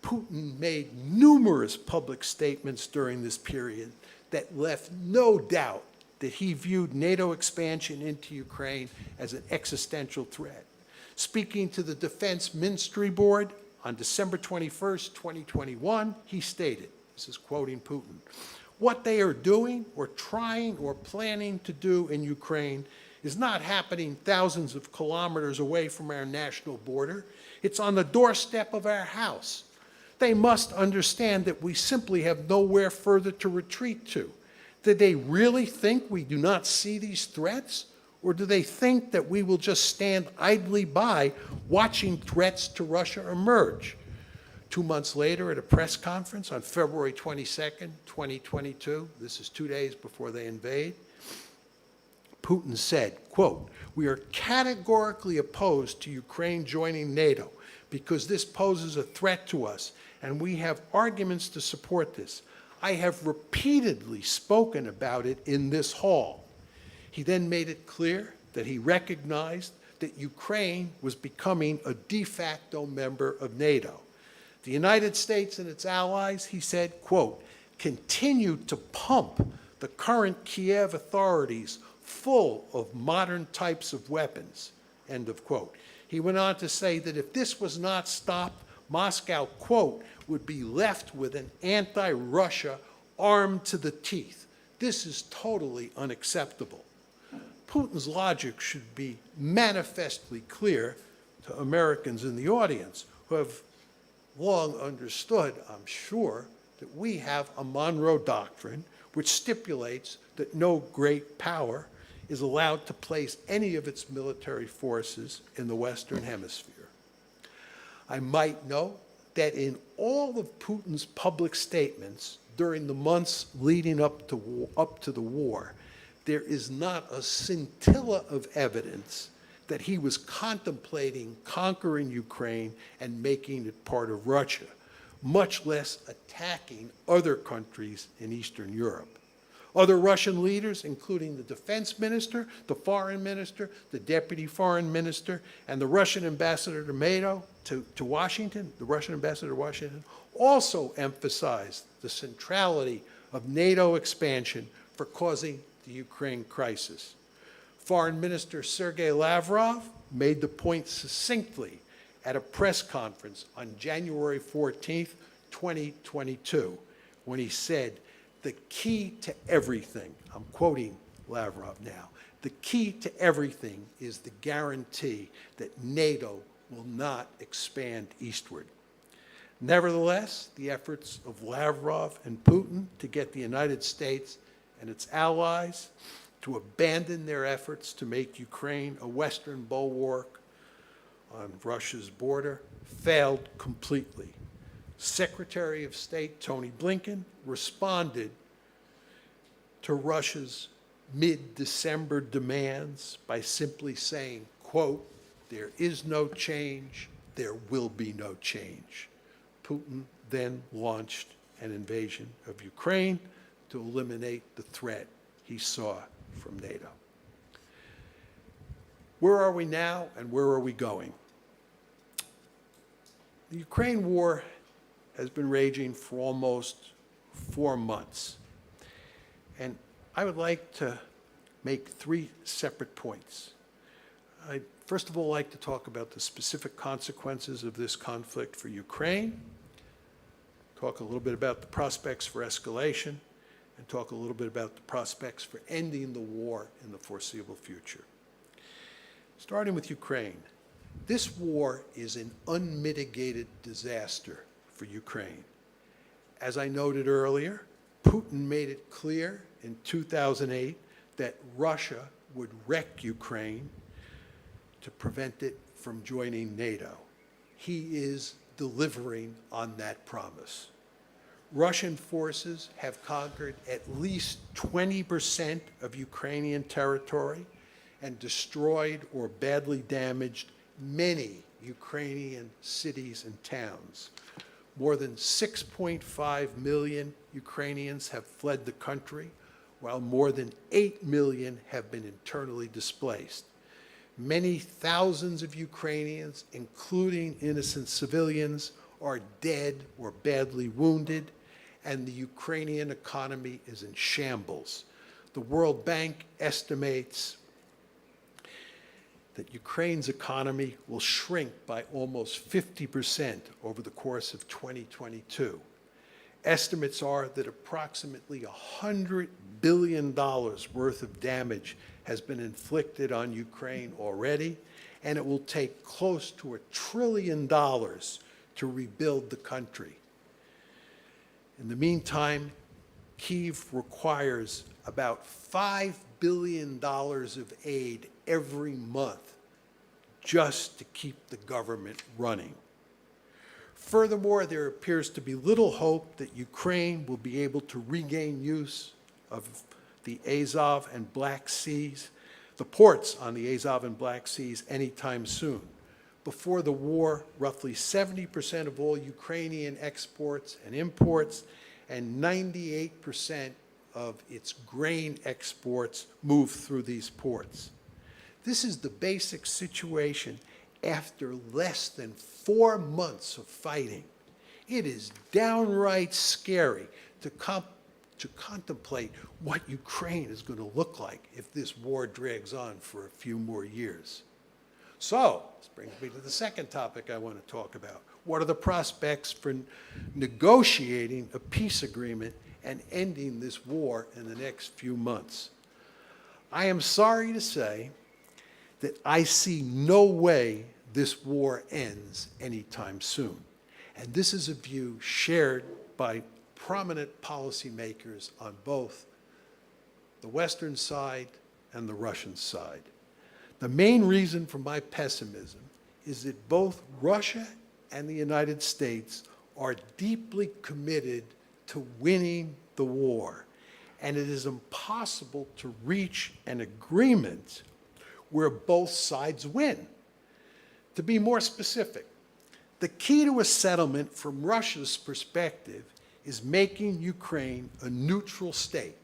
Putin made numerous public statements during this period that left no doubt that he viewed NATO expansion into Ukraine as an existential threat. Speaking to the Defense Ministry Board on December 21st, 2021, he stated, this is quoting Putin, "What they are doing or trying or planning to do in Ukraine is not happening thousands of kilometers away from our national border. It's on the doorstep of our house. They must understand that we simply have nowhere further to retreat to. Do they really think we do not see these threats? Or do they think that we will just stand idly by watching threats to Russia emerge? 2 months later, at a press conference on February 22nd, 2022, this is 2 days before they invade, Putin said, quote, "We are categorically opposed to Ukraine joining NATO because this poses a threat to us, and we have arguments to support this. I have repeatedly spoken about it in this hall." He then made it clear that he recognized that Ukraine was becoming a de facto member of NATO. The United States and its allies, he said, quote, "continue to pump the current Kiev authorities full of modern types of weapons," end of quote. He went on to say that if this was not stopped, Moscow, quote, "would be left with an anti-Russia armed to the teeth." This is totally unacceptable. Putin's logic should be manifestly clear to Americans in the audience who have long understood, I'm sure, that we have a Monroe Doctrine which stipulates that no great power is allowed to place any of its military forces in the Western Hemisphere. I might note that in all of Putin's public statements during the months leading up to the war, there is not a scintilla of evidence that he was contemplating conquering Ukraine and making it part of Russia, much less attacking other countries in Eastern Europe. Other Russian leaders, including the defense minister, the foreign minister, the deputy foreign minister, and the Russian ambassador to Washington, the Russian ambassador to Washington, also emphasized the centrality of NATO expansion for causing the Ukraine crisis. Foreign Minister Sergei Lavrov made the point succinctly at a press conference on January 14th, 2022, when he said, "The key to everything," I'm quoting Lavrov now, "the key to everything is the guarantee that NATO will not expand eastward." Nevertheless, the efforts of Lavrov and Putin to get the United States and its allies to abandon their efforts to make Ukraine a Western bulwark on Russia's border failed completely. Secretary of State Tony Blinken responded to Russia's mid-December demands by simply saying, quote, "There is no change, there will be no change." Putin then launched an invasion of Ukraine to eliminate the threat he saw from NATO. Where are we now and where are we going? The Ukraine war has been raging for almost 4 months. And I would like to make 3 separate points. I'd first of all like to talk about the specific consequences of this conflict for Ukraine, talk a little bit about the prospects for escalation, and talk a little bit about the prospects for ending the war in the foreseeable future. Starting with Ukraine, this war is an unmitigated disaster for Ukraine. As I noted earlier, Putin made it clear in 2008 that Russia would wreck Ukraine to prevent it from joining NATO. He is delivering on that promise. Russian forces have conquered at least 20% of Ukrainian territory and destroyed or badly damaged many Ukrainian cities and towns. More than 6.5 million Ukrainians have fled the country, while more than 8 million have been internally displaced. Many thousands of Ukrainians, including innocent civilians, are dead or badly wounded, and the Ukrainian economy is in shambles. The World Bank estimates that Ukraine's economy will shrink by almost 50% over the course of 2022. Estimates are that approximately $100 billion worth of damage has been inflicted on Ukraine already, and it will take close to $1 trillion to rebuild the country. In the meantime, Kyiv requires about $5 billion of aid every month just to keep the government running. Furthermore, there appears to be little hope that Ukraine will be able to regain use of the Azov and Black Seas, the ports on the Azov and Black Seas anytime soon. Before the war, roughly 70% of all Ukrainian exports and imports and 98% of its grain exports move through these ports. This is the basic situation after less than 4 months of fighting. It is downright scary to contemplate what Ukraine is going to look like if this war drags on for a few more years. So, this brings me to the second topic I want to talk about. What are the prospects for negotiating a peace agreement and ending this war in the next few months? I am sorry to say that I see no way this war ends anytime soon. And this is a view shared by prominent policymakers on both the Western side and the Russian side. The main reason for my pessimism is that both Russia and the United States are deeply committed to winning the war, and it is impossible to reach an agreement where both sides win. To be more specific, the key to a settlement from Russia's perspective is making Ukraine a neutral state,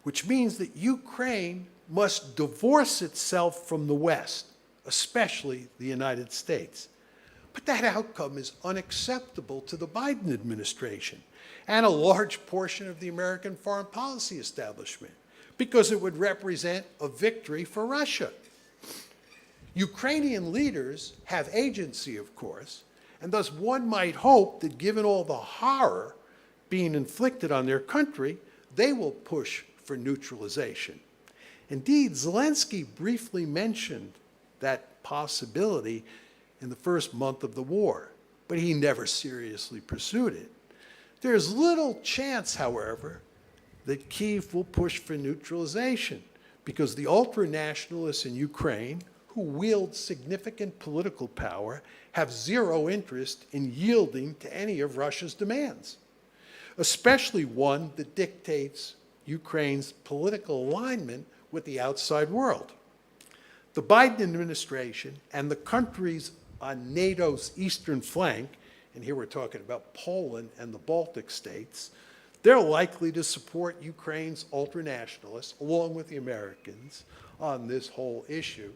which means that Ukraine must divorce itself from the West, especially the United States. But that outcome is unacceptable to the Biden administration and a large portion of the American foreign policy establishment, because it would represent a victory for Russia. Ukrainian leaders have agency, of course, and thus one might hope that given all the horror being inflicted on their country, they will push for neutralization. Indeed, Zelensky briefly mentioned that possibility in the first month of the war, but he never seriously pursued it. There's little chance, however, that Kyiv will push for neutralization, because the ultra-nationalists in Ukraine, who wield significant political power, have zero interest in yielding to any of Russia's demands, especially one that dictates Ukraine's political alignment with the outside world. The Biden administration and the countries on NATO's eastern flank, and here we're talking about Poland and the Baltic states, they're likely to support Ukraine's ultranationalists, along with the Americans, on this whole issue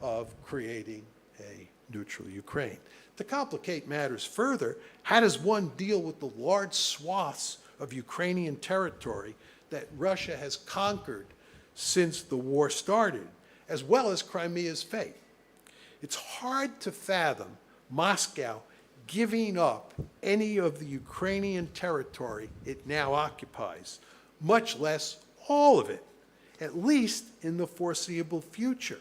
of creating a neutral Ukraine. To complicate matters further, how does one deal with the large swaths of Ukrainian territory that Russia has conquered since the war started, as well as Crimea's fate? It's hard to fathom Moscow giving up any of the Ukrainian territory it now occupies, much less all of it, at least in the foreseeable future.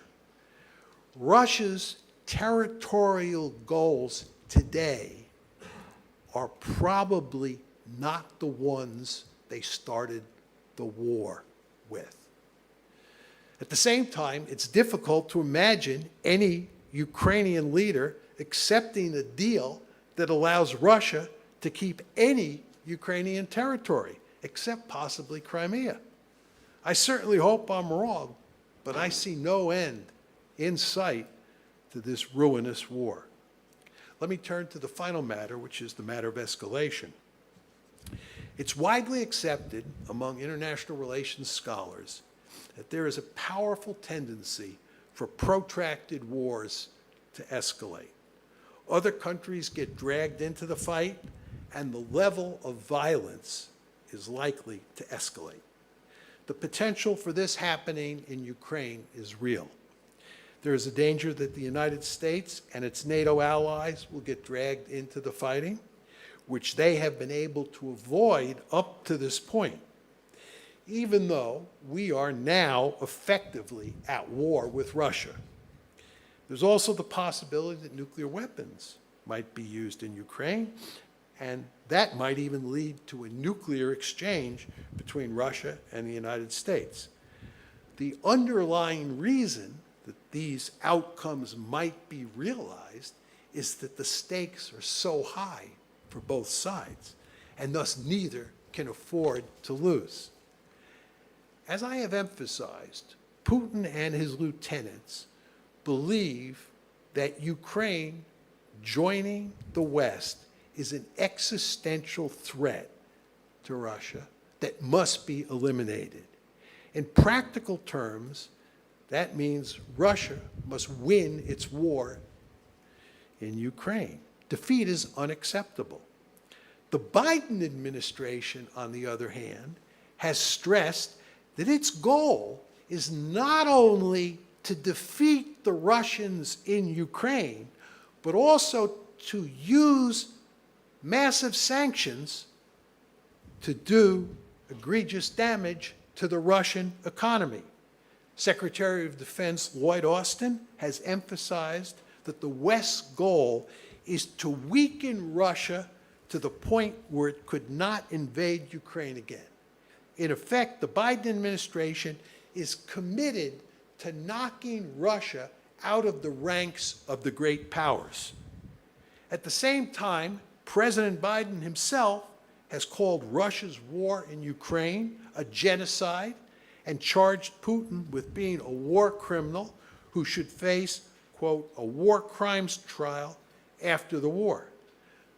Russia's territorial goals today are probably not the ones they started the war with. At the same time, it's difficult to imagine any Ukrainian leader accepting a deal that allows Russia to keep any Ukrainian territory, except possibly Crimea. I certainly hope I'm wrong, but I see no end in sight to this ruinous war. Let me turn to the final matter, which is the matter of escalation. It's widely accepted among international relations scholars that there is a powerful tendency for protracted wars to escalate. Other countries get dragged into the fight, and the level of violence is likely to escalate. The potential for this happening in Ukraine is real. There is a danger that the United States and its NATO allies will get dragged into the fighting, which they have been able to avoid up to this point, even though we are now effectively at war with Russia. There's also the possibility that nuclear weapons might be used in Ukraine, and that might even lead to a nuclear exchange between Russia and the United States. The underlying reason that these outcomes might be realized is that the stakes are so high for both sides, and thus neither can afford to lose. As I have emphasized, Putin and his lieutenants believe that Ukraine joining the West is an existential threat to Russia that must be eliminated. In practical terms, that means Russia must win its war in Ukraine. Defeat is unacceptable. The Biden administration, on the other hand, has stressed that its goal is not only to defeat the Russians in Ukraine, but also to use massive sanctions to do egregious damage to the Russian economy. Secretary of Defense Lloyd Austin has emphasized that the West's goal is to weaken Russia to the point where it could not invade Ukraine again. In effect, the Biden administration is committed to knocking Russia out of the ranks of the great powers. At the same time, President Biden himself has called Russia's war in Ukraine a genocide and charged Putin with being a war criminal who should face, quote, a war crimes trial after the war.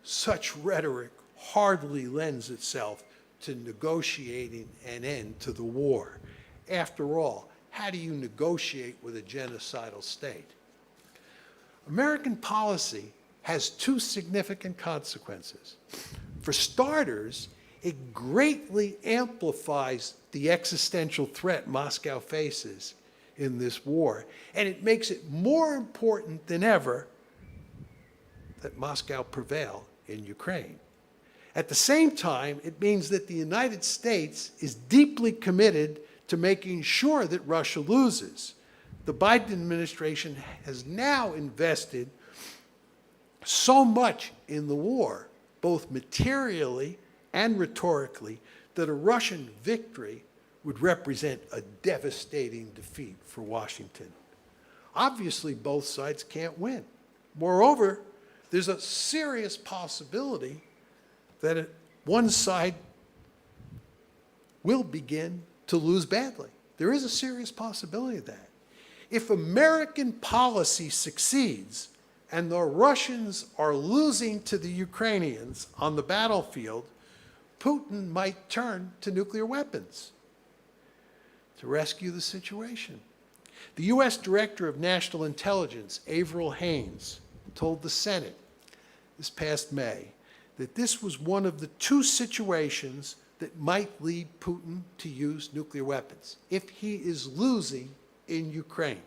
Such rhetoric hardly lends itself to negotiating an end to the war. After all, how do you negotiate with a genocidal state? American policy has two significant consequences. For starters, it greatly amplifies the existential threat Moscow faces in this war, and it makes it more important than ever that Moscow prevail in Ukraine. At the same time, it means that the United States is deeply committed to making sure that Russia loses. The Biden administration has now invested so much in the war, both materially and rhetorically, that a Russian victory would represent a devastating defeat for Washington. Obviously, both sides can't win. Moreover, there's a serious possibility that one side will begin to lose badly. There is a serious possibility of that. If American policy succeeds and the Russians are losing to the Ukrainians on the battlefield, Putin might turn to nuclear weapons to rescue the situation. The U.S. Director of National Intelligence, Avril Haines, told the Senate this past May that this was one of the two situations that might lead Putin to use nuclear weapons if he is losing in Ukraine.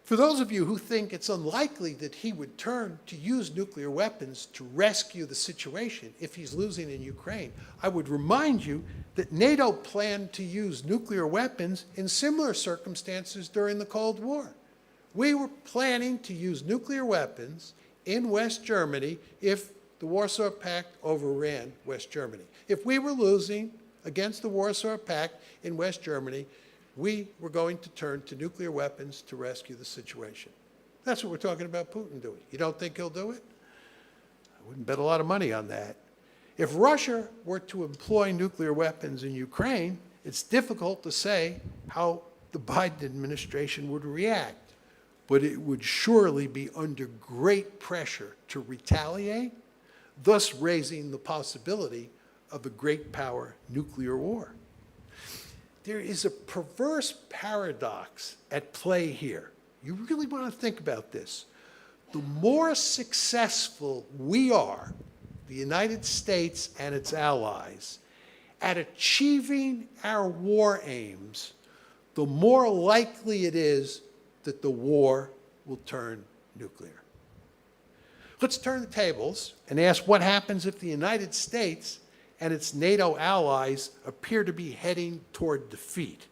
For those of you who think it's unlikely that he would turn to use nuclear weapons to rescue the situation if he's losing in Ukraine, I would remind you that NATO planned to use nuclear weapons in similar circumstances during the Cold War. We were planning to use nuclear weapons in West Germany if the Warsaw Pact overran West Germany. If we were losing against the Warsaw Pact in West Germany, we were going to turn to nuclear weapons to rescue the situation. That's what we're talking about Putin doing. You don't think he'll do it? I wouldn't bet a lot of money on that. If Russia were to employ nuclear weapons in Ukraine, it's difficult to say how the Biden administration would react, but it would surely be under great pressure to retaliate, thus raising the possibility of a great power nuclear war. There is a perverse paradox at play here. You really want to think about this. The more successful we are, the United States and its allies, at achieving our war aims, the more likely it is that the war will turn nuclear. Let's turn the tables and ask what happens if the United States and its NATO allies appear to be heading toward defeat,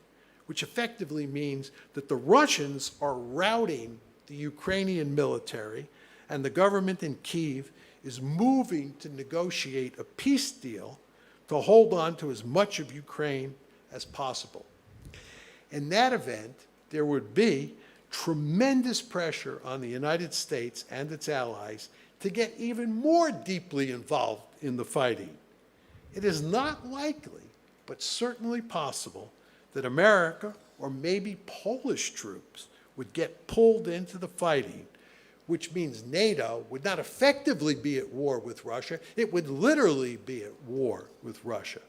which effectively means that the Russians are routing the Ukrainian military and the government in Kyiv is moving to negotiate a peace deal to hold on to as much of Ukraine as possible. In that event, there would be tremendous pressure on the United States and its allies to get even more deeply involved in the fighting. It is not likely, but certainly possible, that America or maybe Polish troops would get pulled into the fighting, which means NATO would not effectively be at war with Russia, it would literally be at war with Russia.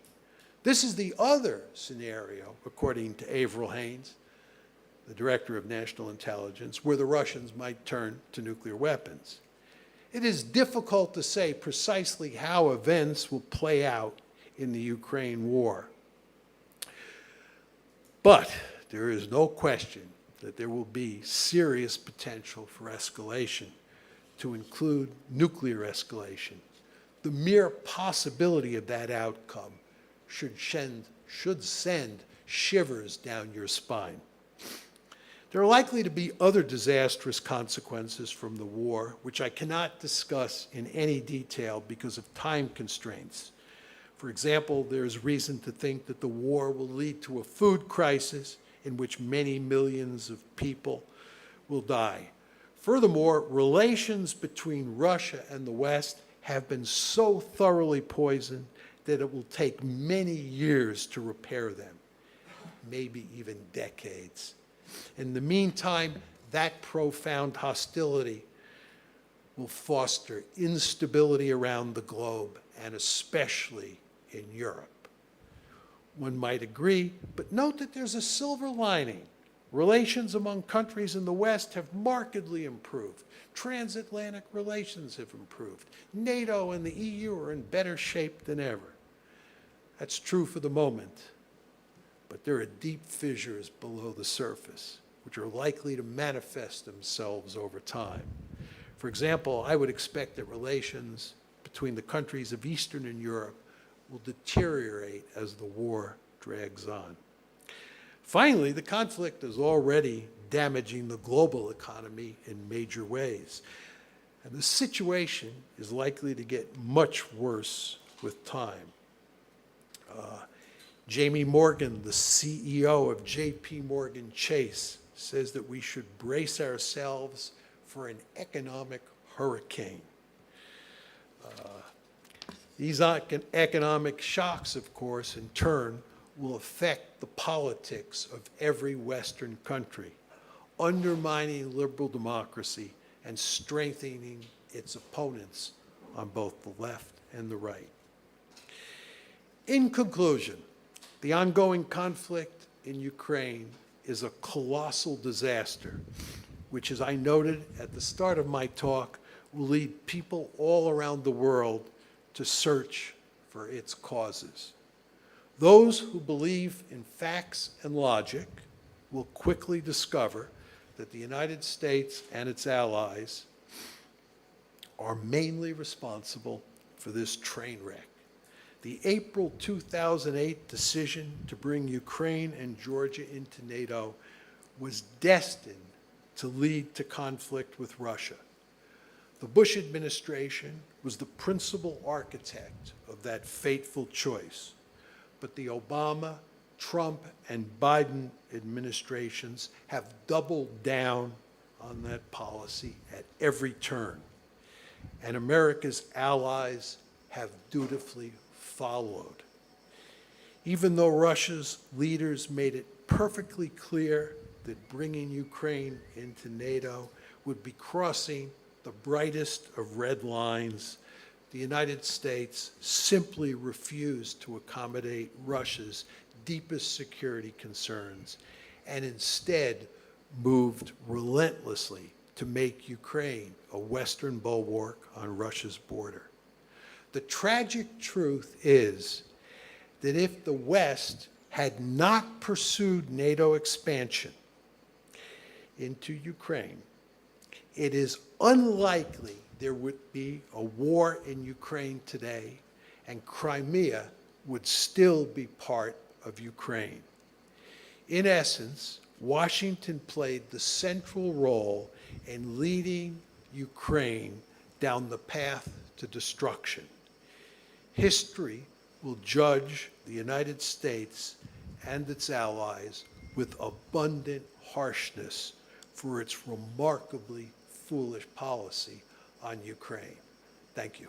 This is the other scenario, according to Avril Haines, the Director of National Intelligence, where the Russians might turn to nuclear weapons. It is difficult to say precisely how events will play out in the Ukraine war. But there is no question that there will be serious potential for escalation, to include nuclear escalation. The mere possibility of that outcome should send shivers down your spine. There are likely to be other disastrous consequences from the war, which I cannot discuss in any detail because of time constraints. For example, there's reason to think that the war will lead to a food crisis in which many millions of people will die. Furthermore, relations between Russia and the West have been so thoroughly poisoned that it will take many years to repair them, maybe even decades. In the meantime, that profound hostility will foster instability around the globe, and especially in Europe. One might agree, but note that there's a silver lining. Relations among countries in the West have markedly improved. Transatlantic relations have improved. NATO and the EU are in better shape than ever. That's true for the moment, but there are deep fissures below the surface, which are likely to manifest themselves over time. For example, I would expect that relations between the countries of Eastern Europe will deteriorate as the war drags on. Finally, the conflict is already damaging the global economy in major ways, and the situation is likely to get much worse with time. Jamie Morgan, the CEO of J.P. Morgan Chase, says that we should brace ourselves for an economic hurricane. These economic shocks, of course, in turn, will affect the politics of every Western country, undermining liberal democracy and strengthening its opponents on both the left and the right. In conclusion, the ongoing conflict in Ukraine is a colossal disaster, which, as I noted at the start of my talk, will lead people all around the world to search for its causes. Those who believe in facts and logic will quickly discover that the United States and its allies are mainly responsible for this train wreck. The April 2008 decision to bring Ukraine and Georgia into NATO was destined to lead to conflict with Russia. The Bush administration was the principal architect of that fateful choice, but the Obama, Trump, and Biden administrations have doubled down on that policy at every turn, and America's allies have dutifully followed. Even though Russia's leaders made it perfectly clear that bringing Ukraine into NATO would be crossing the brightest of red lines, the United States simply refused to accommodate Russia's deepest security concerns and instead moved relentlessly to make Ukraine a Western bulwark on Russia's border. The tragic truth is that if the West had not pursued NATO expansion into Ukraine, it is unlikely there would be a war in Ukraine today, and Crimea would still be part of Ukraine. In essence, Washington played the central role in leading Ukraine down the path to destruction. History will judge the United States and its allies with abundant harshness for its remarkably foolish policy on Ukraine. Thank you.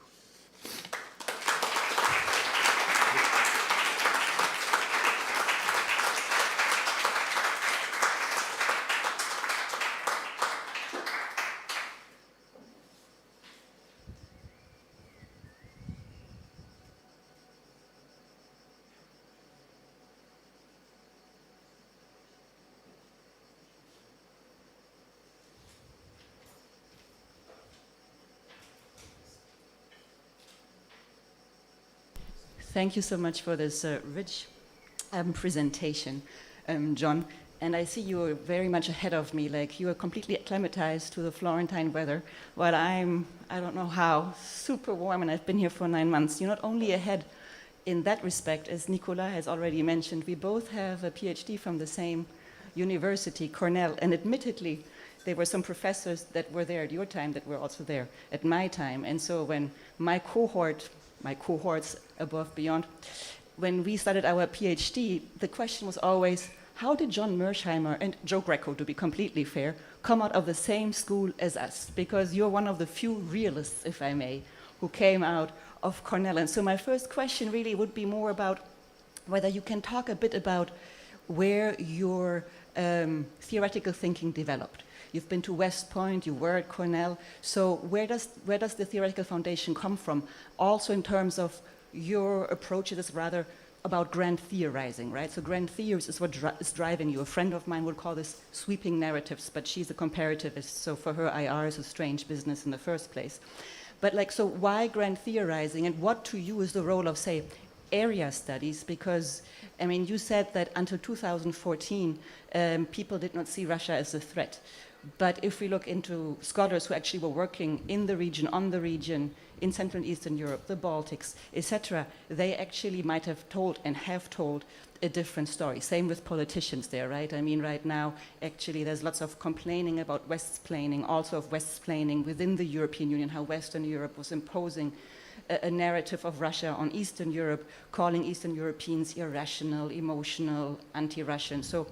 Thank you so much for this rich presentation, John. And I see you are very much ahead of me, like you are completely acclimatized to the Florentine weather, while I'm, I don't know how, super warm, and I've been here for 9 months. You're not only ahead in that respect, as Nicolas has already mentioned, we both have a PhD from the same university, Cornell, and admittedly, there were some professors that were there at your time that were also there at my time. And so when my cohorts above, beyond, when we started our PhD, the question was always, how did John Mearsheimer and Joe Greco, to be completely fair, come out of the same school as us? Because you're one of the few realists, if I may, who came out of Cornell. And so my first question really would be more about whether you can talk a bit about where your theoretical thinking developed. You've been to West Point, you were at Cornell, so where does the theoretical foundation come from? Also in terms of your approach, it is rather about grand theorizing, right? So grand theories is what is driving you. A friend of mine would call this sweeping narratives, but she's a comparativist, so for her IR is a strange business in the first place. But like, so why grand theorizing, and what to you is the role of, say, area studies? Because, I mean, you said that until 2014, people did not see Russia as a threat. But if we look into scholars who actually were working in the region, on the region, in Central and Eastern Europe, the Baltics, etc., they actually might have told and have told a different story. Same with politicians there, right? I mean, right now, actually, there's lots of complaining about West-splaining, also of West-splaining within the European Union, how Western Europe was imposing a narrative of Russia on Eastern Europe, calling Eastern Europeans irrational, emotional, anti-Russian. So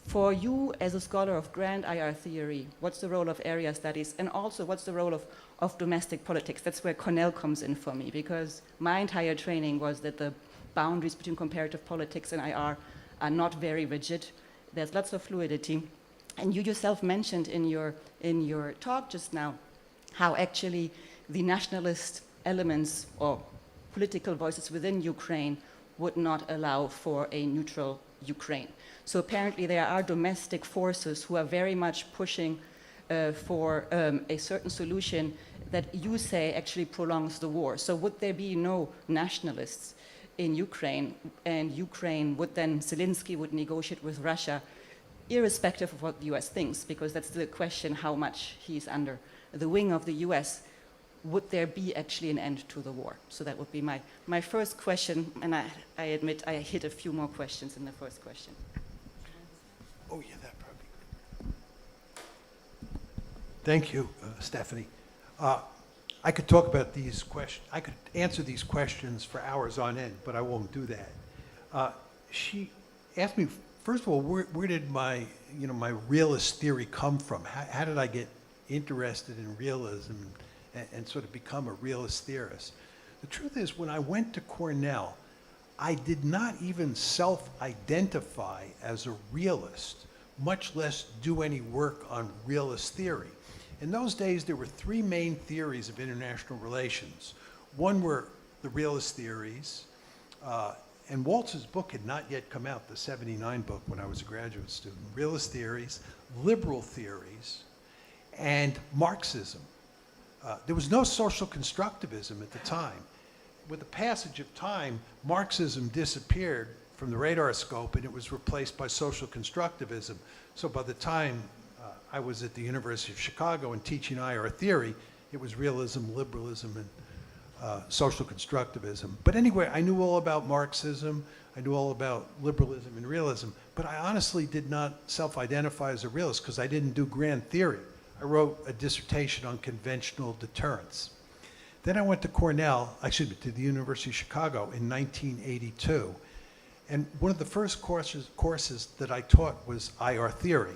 for you as a scholar of grand IR theory, what's the role of area studies? And also, what's the role of domestic politics? That's where Cornell comes in for me, because my entire training was that the boundaries between comparative politics and IR are not very rigid. There's lots of fluidity. And you yourself mentioned in your talk just now how actually the nationalist elements or political voices within Ukraine would not allow for a neutral Ukraine. So apparently there are domestic forces who are very much pushing for a certain solution that you say actually prolongs the war. So would there be no nationalists in Ukraine, and Ukraine would then, Zelensky would negotiate with Russia, irrespective of what the US thinks, because that's the question, how much he's under the wing of the US, would there be actually an end to the war? So that would be my first question, and I admit I hit a few more questions in the first question. Oh, yeah, that probably good. Thank you, Stephanie. I could talk about these questions. I could answer these questions for hours on end, but I won't do that. She asked me, first of all, where did my realist theory come from? How did I get interested in realism and sort of become a realist theorist? The truth is, when I went to Cornell, I did not even self-identify as a realist, much less do any work on realist theory. In those days, there were three main theories of international relations. One were the realist theories, and Waltz's book had not yet come out, the '79 book, when I was a graduate student. Realist theories, liberal theories, and Marxism. There was no social constructivism at the time. With the passage of time, Marxism disappeared from the radar scope and it was replaced by social constructivism. So by the time I was at the University of Chicago and teaching IR theory, it was realism, liberalism, and social constructivism. But anyway, I knew all about Marxism, I knew all about liberalism and realism, but I honestly did not self-identify as a realist because I didn't do grand theory. I wrote a dissertation on conventional deterrence. Then I went to Cornell, to the University of Chicago in 1982. And one of the first courses that I taught was IR theory.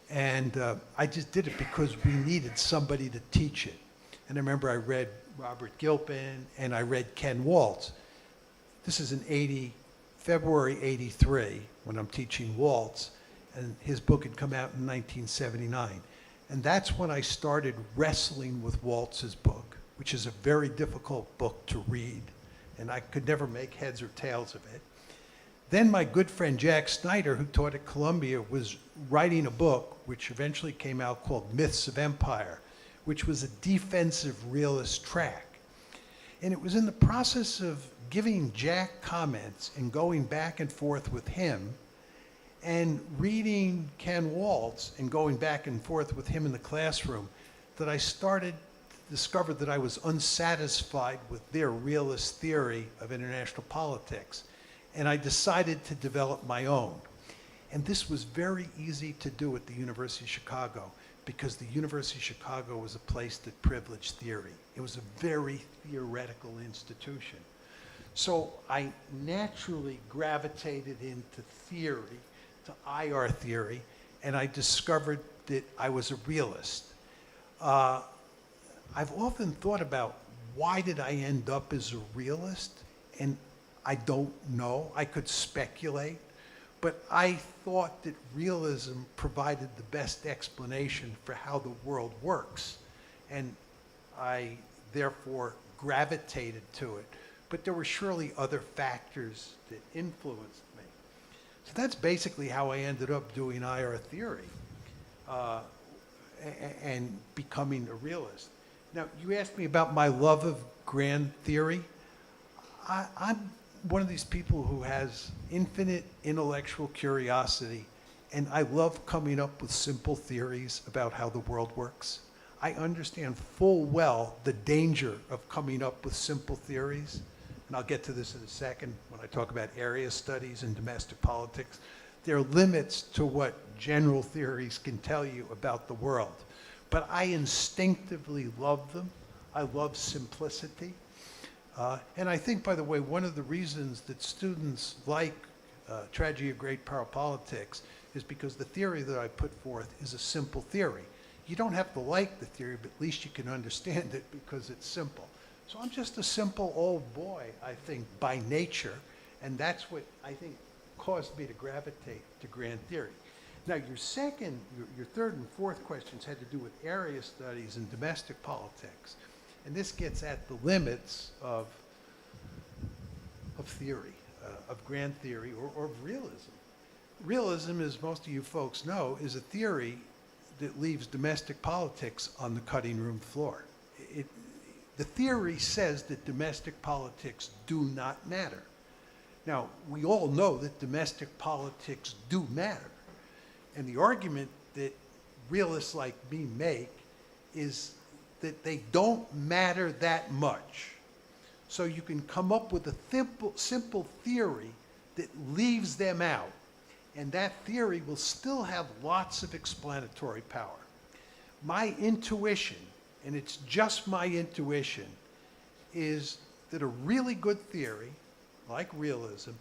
And I just did it because we needed somebody to teach it. And I remember I read Robert Gilpin and I read Ken Waltz. This is in February 83 when I'm teaching Waltz, and his book had come out in 1979. And that's when I started wrestling with Waltz's book, which is a very difficult book to read, and I could never make heads or tails of it. Then my good friend Jack Snyder, who taught at Columbia, was writing a book which eventually came out called Myths of Empire, which was a defensive realist track. And it was in the process of giving Jack comments and going back and forth with him and reading Ken Waltz and going back and forth with him in the classroom that I started to discover that I was unsatisfied with their realist theory of international politics. And I decided to develop my own. And this was very easy to do at the University of Chicago because the University of Chicago was a place that privileged theory. It was a very theoretical institution. So I naturally gravitated into theory, to IR theory, and I discovered that I was a realist. I've often thought about why did I end up as a realist, and I don't know. I could speculate, but I thought that realism provided the best explanation for how the world works, and I therefore gravitated to it. But there were surely other factors that influenced me. So that's basically how I ended up doing IR theory and becoming a realist. Now, you asked me about my love of grand theory. I'm one of these people who has infinite intellectual curiosity, and I love coming up with simple theories about how the world works. I understand full well the danger of coming up with simple theories, and I'll get to this in a second when I talk about area studies and domestic politics. There are limits to what general theories can tell you about the world, but I instinctively love them. I love simplicity. And I think, by the way, one of the reasons that students like Tragedy of Great Power Politics is because the theory that I put forth is a simple theory. You don't have to like the theory, but at least you can understand it because it's simple. So I'm just a simple old boy, I think, by nature, and that's what I think caused me to gravitate to grand theory. Now, your third and fourth questions had to do with area studies and domestic politics. And this gets at the limits of theory, of grand theory, or of realism. Realism, as most of you folks know, is a theory that leaves domestic politics on the cutting room floor. The theory says that domestic politics do not matter. Now, we all know that domestic politics do matter. And the argument that realists like me make is that they don't matter that much. So you can come up with a simple theory that leaves them out, and that theory will still have lots of explanatory power. My intuition, and it's just my intuition, is that a really good theory, like realism,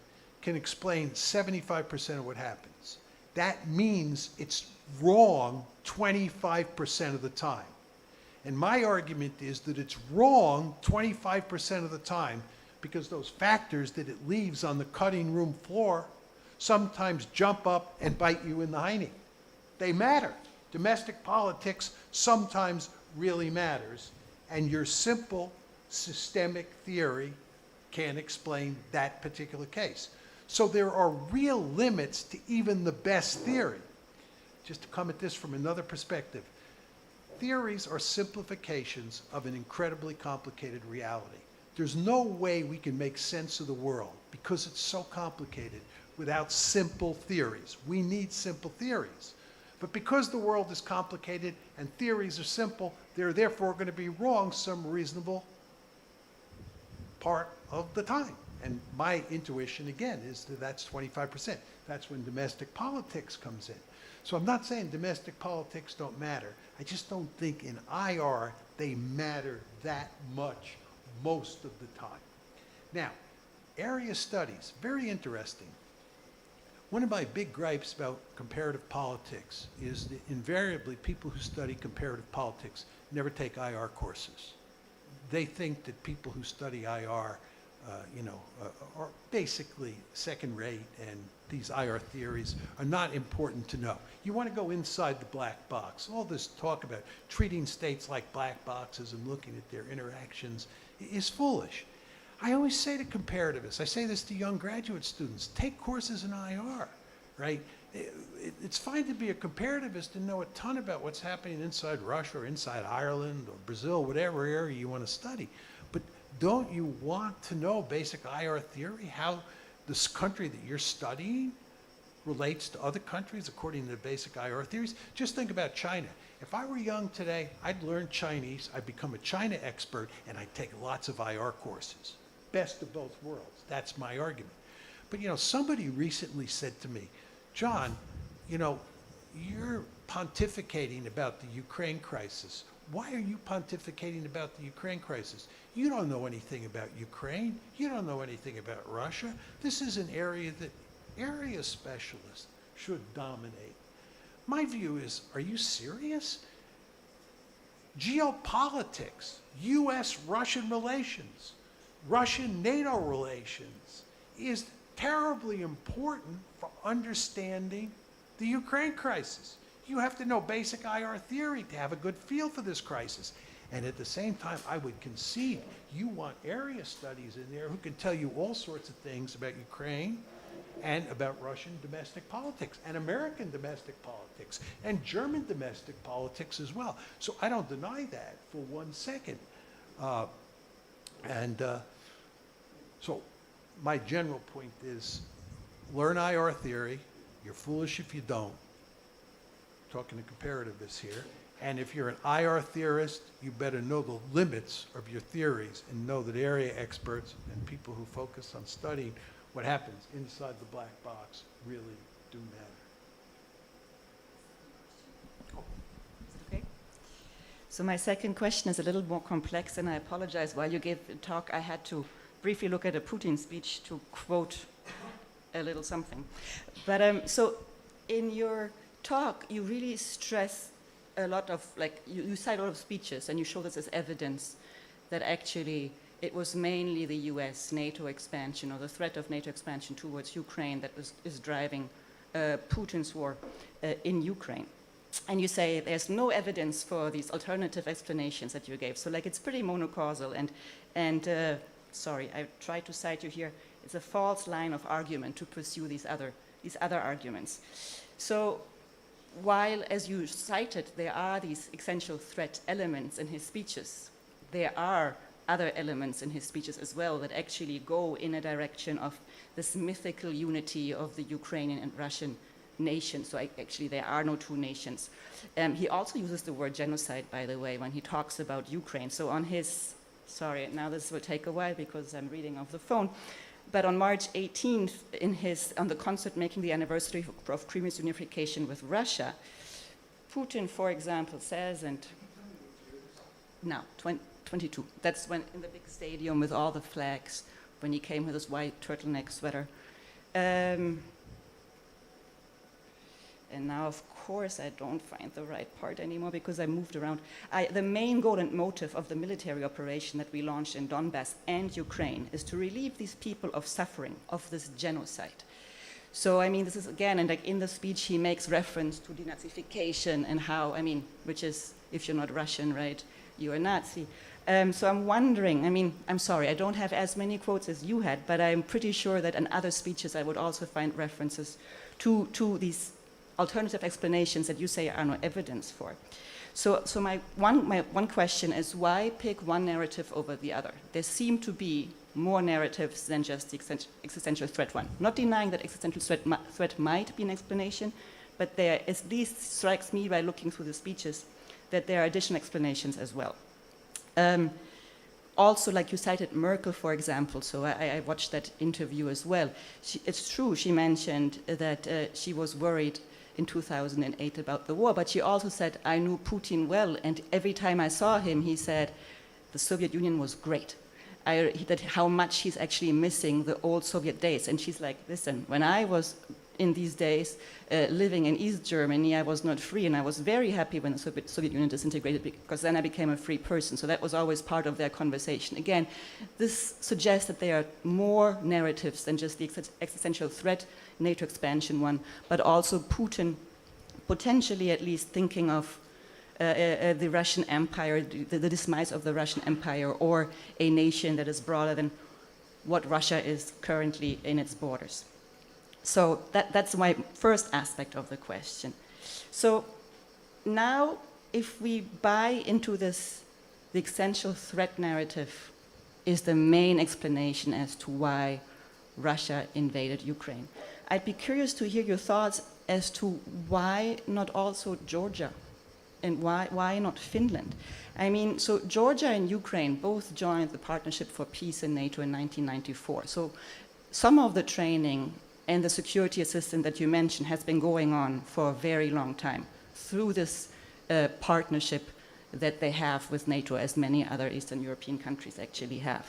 can explain 75% of what happens. That means it's wrong 25% of the time. And my argument is that it's wrong 25% of the time because those factors that it leaves on the cutting room floor sometimes jump up and bite you in the hiney. They matter. Domestic politics sometimes really matters, and your simple systemic theory can't explain that particular case. So there are real limits to even the best theory. Just to come at this from another perspective, theories are simplifications of an incredibly complicated reality. There's no way we can make sense of the world because it's so complicated without simple theories. We need simple theories. But because the world is complicated and theories are simple, they're therefore going to be wrong some reasonable part of the time. And my intuition, again, is that that's 25%. That's when domestic politics comes in. So I'm not saying domestic politics don't matter. I just don't think in IR they matter that much most of the time. Now, area studies, very interesting. One of my big gripes about comparative politics is that invariably people who study comparative politics never take IR courses. They think that people who study IR, are basically second rate, and these IR theories are not important to know. You want to go inside the black box. All this talk about treating states like black boxes and looking at their interactions is foolish. I always say to comparativists, I say this to young graduate students, take courses in IR, right? It's fine to be a comparativist and know a ton about what's happening inside Russia or inside Ireland or Brazil, whatever area you want to study. But don't you want to know basic IR theory, how this country that you're studying relates to other countries according to the basic IR theories? Just think about China. If I were young today, I'd learn Chinese, I'd become a China expert, and I'd take lots of IR courses. Best of both worlds. That's my argument. But somebody recently said to me, John, you're pontificating about the Ukraine crisis. Why are you pontificating about the Ukraine crisis? You don't know anything about Ukraine. You don't know anything about Russia. This is an area that area specialists should dominate. My view is, are you serious? Geopolitics, U.S.-Russian relations, Russian-NATO relations is terribly important for understanding the Ukraine crisis. You have to know basic IR theory to have a good feel for this crisis. And at the same time, I would concede you want area studies in there who can tell you all sorts of things about Ukraine and about Russian domestic politics and American domestic politics and German domestic politics as well. So I don't deny that for 1 second. So my general point is learn IR theory. You're foolish if you don't. Talking to comparativists here. And if you're an IR theorist, you better know the limits of your theories and know that area experts and people who focus on studying what happens inside the black box really do matter. Okay. So my second question is a little more complex, and I apologize. While you gave the talk, I had to briefly look at a Putin speech to quote a little something. But so in your talk, you really stress a lot of, you cite a lot of speeches, and you show this as evidence that actually it was mainly the US NATO expansion, or the threat of NATO expansion towards Ukraine, that is driving Putin's war in Ukraine. And you say there's no evidence for these alternative explanations that you gave. So it's pretty monocausal. And sorry, I tried to cite you here. It's a false line of argument to pursue these other arguments. So while, as you cited, there are these essential threat elements in his speeches, there are other elements in his speeches as well that actually go in a direction of this mythical unity of the Ukrainian and Russian nation. So actually there are no two nations. He also uses the word genocide, by the way, when he talks about Ukraine. So on his, sorry, now this will take a while because I'm reading off the phone, but on March 18th, on the concert marking the anniversary of Crimea's unification with Russia, Putin, for example, says, and now, 22. That's when, in the big stadium with all the flags, when he came with his white turtleneck sweater. And now, of course, I don't find the right part anymore because I moved around. The main goal and motive of the military operation that we launched in Donbass and Ukraine is to relieve these people of suffering, of this genocide. So, this is, again, and in the speech, he makes reference to denazification and how, which is, if you're not Russian, right, you're a Nazi. So I'm wondering, I'm sorry, I don't have as many quotes as you had, but I'm pretty sure that in other speeches I would also find references to these alternative explanations that you say are no evidence for. So my one question is, why pick one narrative over the other? There seem to be more narratives than just the existential threat one. Not denying that existential threat might be an explanation, but there at least strikes me by looking through the speeches that there are additional explanations as well. Also, like you cited Merkel, for example, so I watched that interview as well. It's true, she mentioned that she was worried in 2008 about the war, but she also said, I knew Putin well, and every time I saw him, he said, the Soviet Union was great. that how much he's actually missing the old Soviet days. And she's like, listen, when I was in these days living in East Germany, I was not free, and I was very happy when the Soviet Union disintegrated, because then I became a free person. So that was always part of their conversation. Again, this suggests that there are more narratives than just the existential threat, NATO expansion one, but also Putin potentially at least thinking of the Russian Empire, the demise of the Russian Empire, or a nation that is broader than what Russia is currently in its borders. So that's my first aspect of the question. So now, if we buy into this, the existential threat narrative is the main explanation as to why Russia invaded Ukraine. I'd be curious to hear your thoughts as to why not also Georgia, and why not Finland? I mean, so Georgia and Ukraine both joined the Partnership for Peace in NATO in 1994. So some of the training and the security assistance that you mentioned has been going on for a very long time through this partnership that they have with NATO, as many other Eastern European countries actually have.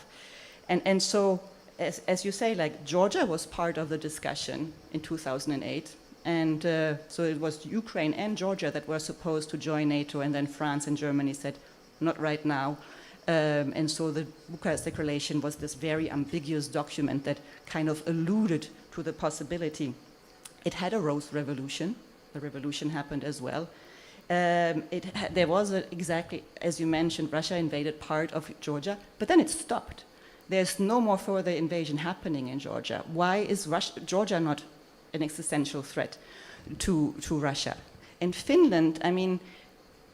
And so, as you say, like Georgia was part of the discussion in 2008. And so it was Ukraine and Georgia that were supposed to join NATO, and then France and Germany said, not right now. And so the Bucharest Declaration was this very ambiguous document that kind of alluded to the possibility. It had a Rose Revolution. The revolution happened as well. There was exactly, as you mentioned, Russia invaded part of Georgia, but then it stopped. There's no more further invasion happening in Georgia. Why is Georgia not an existential threat to Russia? In Finland, I mean,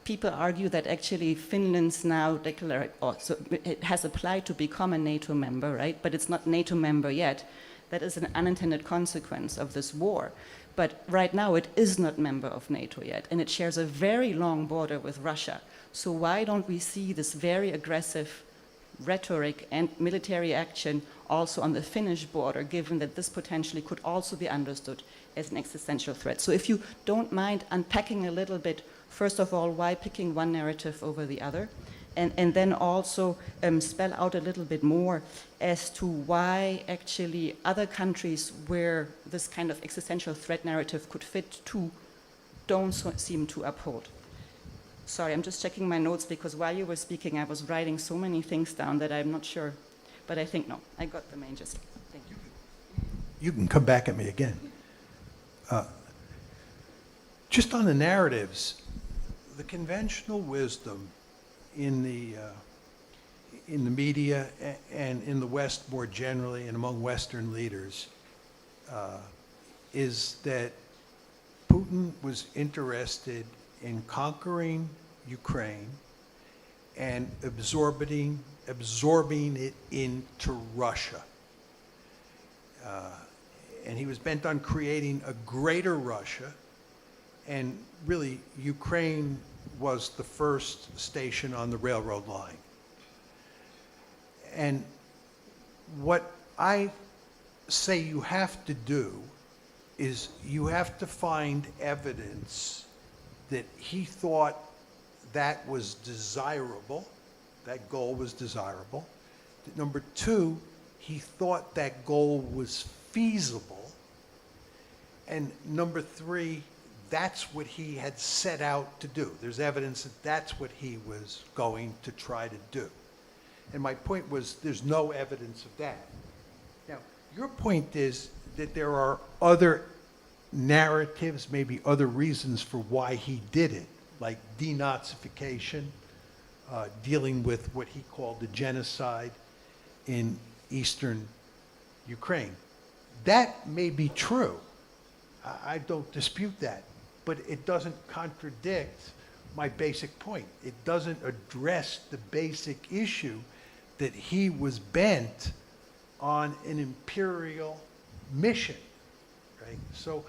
people argue that actually Finland's now so it has applied to become a NATO member, right? But it's not NATO member yet. That is an unintended consequence of this war. But right now it is not member of NATO yet, and it shares a very long border with Russia. So why don't we see this very aggressive rhetoric and military action also on the Finnish border, given that this potentially could also be understood as an existential threat? So if you don't mind unpacking a little bit, first of all, why picking one narrative over the other, and then also spell out a little bit more as to why actually other countries where this kind of existential threat narrative could fit to don't seem to uphold. Sorry, I'm just checking my notes, because while you were speaking, I was writing so many things down that I'm not sure. But I think, no, I got the main gist. Thank you. You can come back at me again. Just on the narratives, the conventional wisdom in the media and in the West more generally, and among Western leaders, is that Putin was interested in conquering Ukraine and absorbing it into Russia. And he was bent on creating a greater Russia, and really Ukraine was the first station on the railroad line. And what I say you have to do is you have to find evidence that he thought that was desirable, that goal was desirable. Number two, he thought that goal was feasible. And number three, that's what he had set out to do. There's evidence that that's what he was going to try to do. And my point was, there's no evidence of that. Now, your point is that there are other narratives, maybe other reasons for why he did it, like denazification, dealing with what he called the genocide in eastern Ukraine. That may be true. I don't dispute that, but it doesn't contradict my basic point. It doesn't address the basic issue that he was bent on an imperial mission, right? So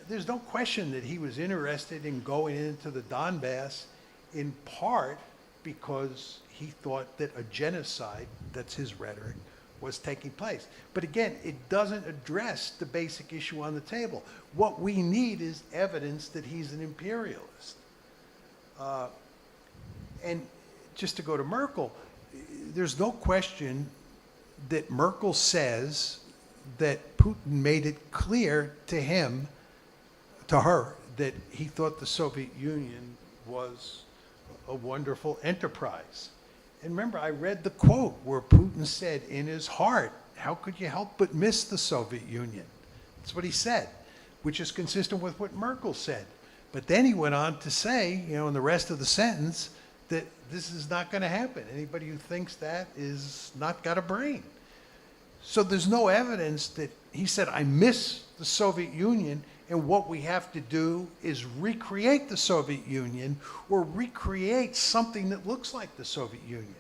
there's no question that he was interested in going into the Donbass, in part because he thought that a genocide, that's his rhetoric, was taking place. But again, it doesn't address the basic issue on the table. What we need is evidence that he's an imperialist. And just to go to Merkel, there's no question that Merkel says that Putin made it clear to him, to her, that he thought the Soviet Union was a wonderful enterprise. And remember, I read the quote where Putin said, in his heart, how could you help but miss the Soviet Union? That's what he said, which is consistent with what Merkel said. But then he went on to say, you know, in the rest of the sentence, that this is not going to happen. Anybody who thinks that is not got a brain. So there's no evidence that he said, I miss the Soviet Union, and what we have to do is recreate the Soviet Union or recreate something that looks like the Soviet Union.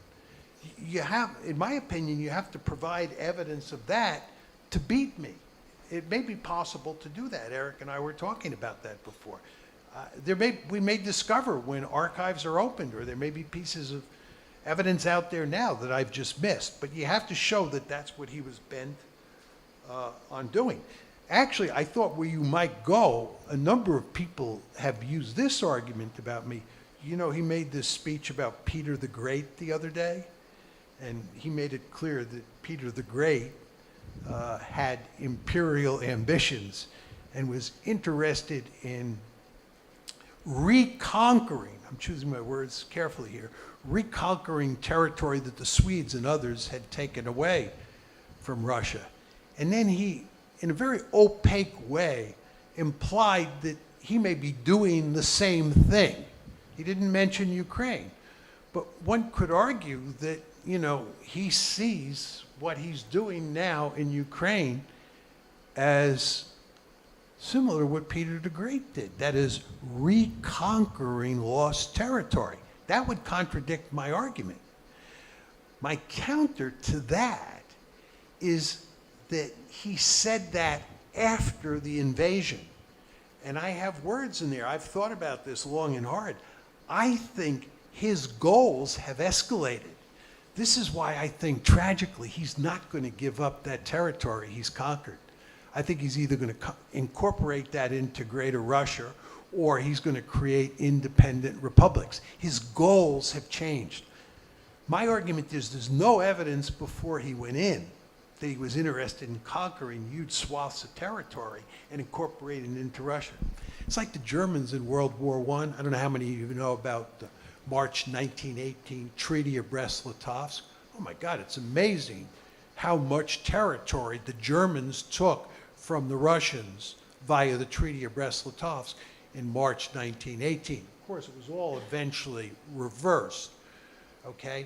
You have, in my opinion, you have to provide evidence of that to beat me. It may be possible to do that. Eric and I were talking about that before. We may discover when archives are opened, or there may be pieces of evidence out there now that I've just missed. But you have to show that that's what he was bent on doing. Actually, I thought where you might go, a number of people have used this argument about me. You know, he made this speech about Peter the Great the other day, and he made it clear that Peter the Great had imperial ambitions and was interested in reconquering, I'm choosing my words carefully here, reconquering territory that the Swedes and others had taken away from Russia. And then he, in a very opaque way, implied that he may be doing the same thing. He didn't mention Ukraine. But one could argue that, you know, he sees what he's doing now in Ukraine as similar to what Peter the Great did. That is, reconquering lost territory. That would contradict my argument. My counter to that is that he said that after the invasion. And I have words in there. I've thought about this long and hard. I think his goals have escalated. This is why I think, tragically, he's not going to give up that territory he's conquered. I think he's either going to incorporate that into Greater Russia, or he's going to create independent republics. His goals have changed. My argument is there's no evidence before he went in that he was interested in conquering huge swaths of territory and incorporating it into Russia. It's like the Germans in World War I. I don't know how many of you know about the March 1918 Treaty of Brest-Litovsk. Oh my God, it's amazing how much territory the Germans took from the Russians via the Treaty of Brest-Litovsk in March 1918. Of course, it was all eventually reversed, okay?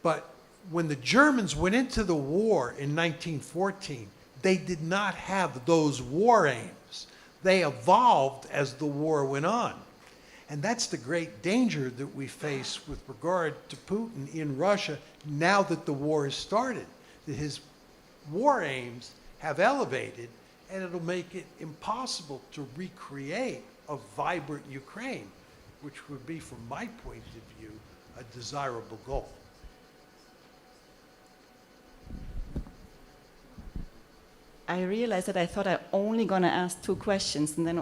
But when the Germans went into the war in 1914, they did not have those war aims. They evolved as the war went on. And that's the great danger that we face with regard to Putin in Russia now that the war has started, that his war aims have elevated, and it'll make it impossible to recreate a vibrant Ukraine, which would be, from my point of view, a desirable goal. I realized that I thought I only going to ask 2 questions and then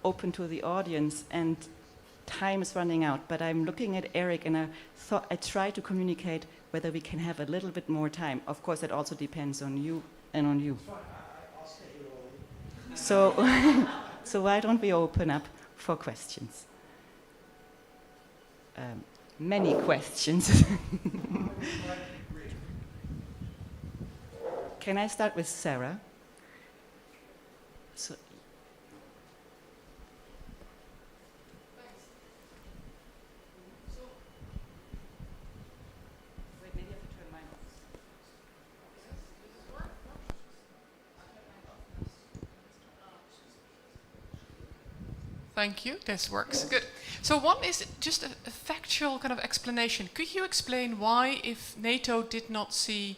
open to the audience, and time is running out. But I'm looking at Eric, and I thought I tried to communicate whether we can have a little bit more time. Of course, it also depends on you and on you. I'll stay here all evening. So, so why don't we open up for questions? Many questions. Can I start with Sarah? So, wait, maybe I have to turn mine off. Thank you. This works. Good. So one is just a factual kind of explanation. Could you explain why, if NATO did not see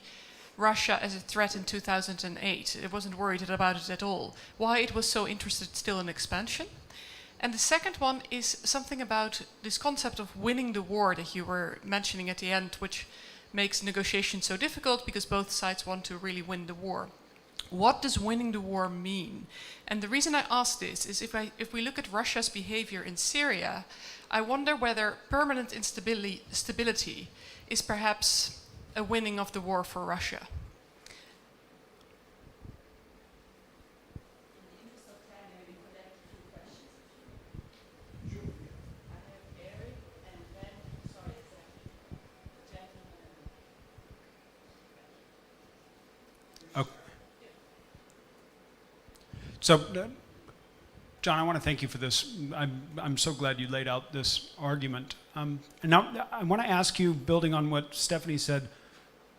Russia as a threat in 2008, it wasn't worried about it at all, why it was so interested still in expansion? And the second one is something about this concept of winning the war that you were mentioning at the end, which makes negotiations so difficult because both sides want to really win the war. What does winning the war mean? And the reason I ask this is if we look at Russia's behavior in Syria, I wonder whether permanent stability is perhaps a winning of the war for Russia? So, John, I want to thank you for this. I'm so glad you laid out this argument. And now I want to ask you, building on what Stephanie said,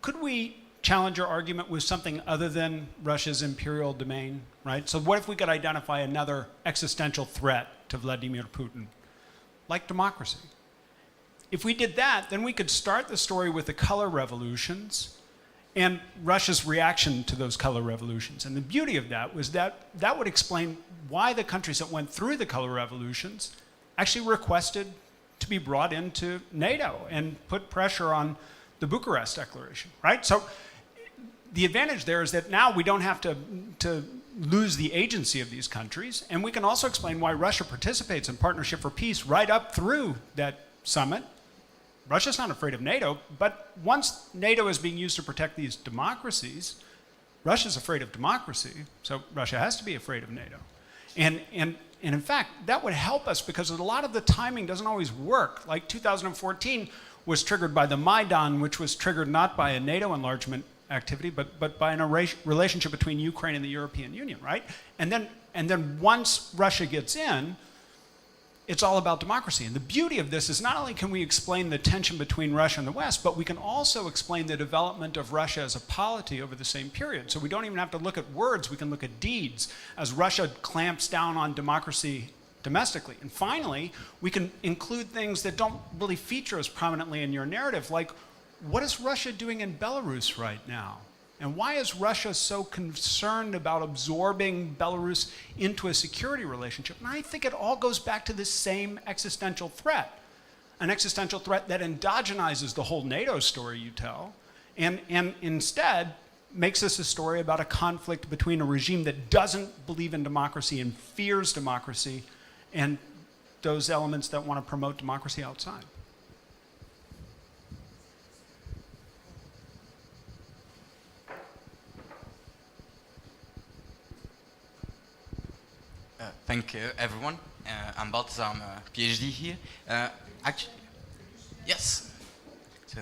could we challenge your argument with something other than Russia's imperial domain, right? So what if we could identify another existential threat to Vladimir Putin, like democracy? If we did that, then we could start the story with the color revolutions and Russia's reaction to those color revolutions. And the beauty of that was that that would explain why the countries that went through the color revolutions actually requested to be brought into NATO and put pressure on the Bucharest Declaration, right? So the advantage there is that now we don't have to lose the agency of these countries, and we can also explain why Russia participates in Partnership for Peace right up through that summit. Russia's not afraid of NATO, but once NATO is being used to protect these democracies, Russia's afraid of democracy, so Russia has to be afraid of NATO. And in fact, that would help us because a lot of the timing doesn't always work. Like 2014 was triggered by the Maidan, which was triggered not by a NATO enlargement activity, but by a relationship between Ukraine and the European Union, right? And then once Russia gets in, it's all about democracy. And the beauty of this is not only can we explain the tension between Russia and the West, but we can also explain the development of Russia as a polity over the same period. So we don't even have to look at words, we can look at deeds as Russia clamps down on democracy domestically. And finally, we can include things that don't really feature as prominently in your narrative, like what is Russia doing in Belarus right now? And why is Russia so concerned about absorbing Belarus into a security relationship? And I think it all goes back to this same existential threat, an existential threat that endogenizes the whole NATO story you tell, and instead makes this a story about a conflict between a regime that doesn't believe in democracy and fears democracy, and those elements that want to promote democracy outside. Thank you, everyone. I'm Balthazar, I'm a PhD here. Actually, yes. So,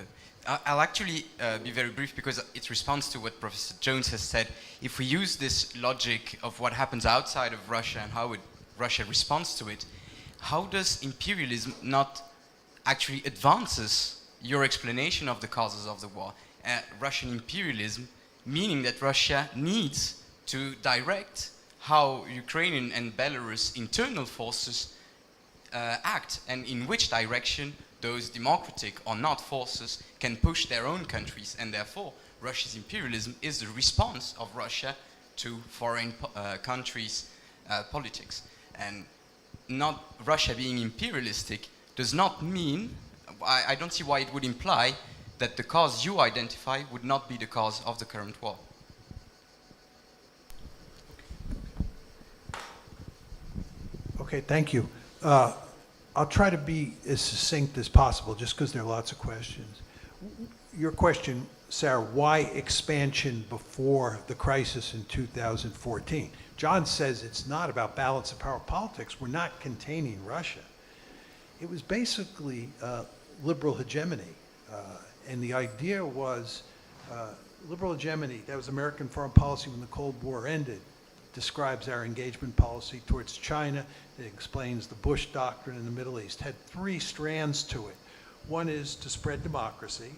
I'll actually be very brief because it responds to what Professor Jones has said. If we use this logic of what happens outside of Russia and how Russia responds to it, how does imperialism not actually advances your explanation of the causes of the war? Russian imperialism, meaning that Russia needs to direct how Ukrainian and Belarus internal forces act, and in which direction those democratic or not forces can push their own countries, and therefore Russia's imperialism is the response of Russia to foreign countries' politics. And not Russia being imperialistic does not mean, I don't see why it would imply that the cause you identify would not be the cause of the current war. Okay, thank you. I'll try to be as succinct as possible, just because there are lots of questions. Your question, Sarah, why expansion before the crisis in 2014? John says it's not about balance of power politics. We're not containing Russia. It was basically liberal hegemony. And the idea was liberal hegemony, that was American foreign policy when the Cold War ended, describes our engagement policy towards China. It explains the Bush doctrine in the Middle East. Had three strands to it. One is to spread democracy.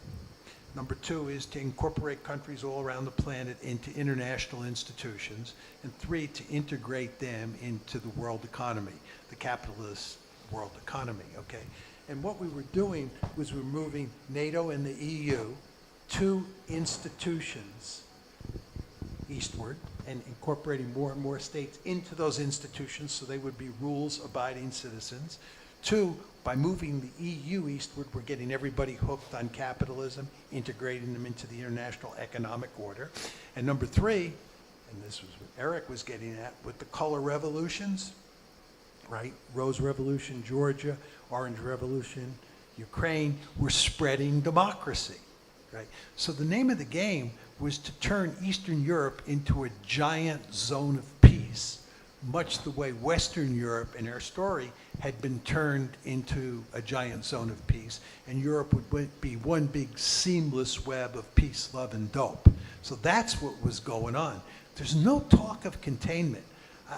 Number two is to incorporate countries all around the planet into international institutions. And three, to integrate them into the world economy, the capitalist world economy, okay? And what we were doing was we were moving NATO and the EU, two institutions eastward, and incorporating more and more states into those institutions so they would be rules-abiding citizens. Two, by moving the EU eastward, we're getting everybody hooked on capitalism, integrating them into the international economic order. And number three, and this was what Eric was getting at, with the color revolutions, right? Rose Revolution, Georgia, Orange Revolution, Ukraine, we're spreading democracy. right? So the name of the game was to turn Eastern Europe into a giant zone of peace, much the way Western Europe in our story had been turned into a giant zone of peace, and Europe would be one big seamless web of peace, love, and dope. So that's what was going on. There's no talk of containment.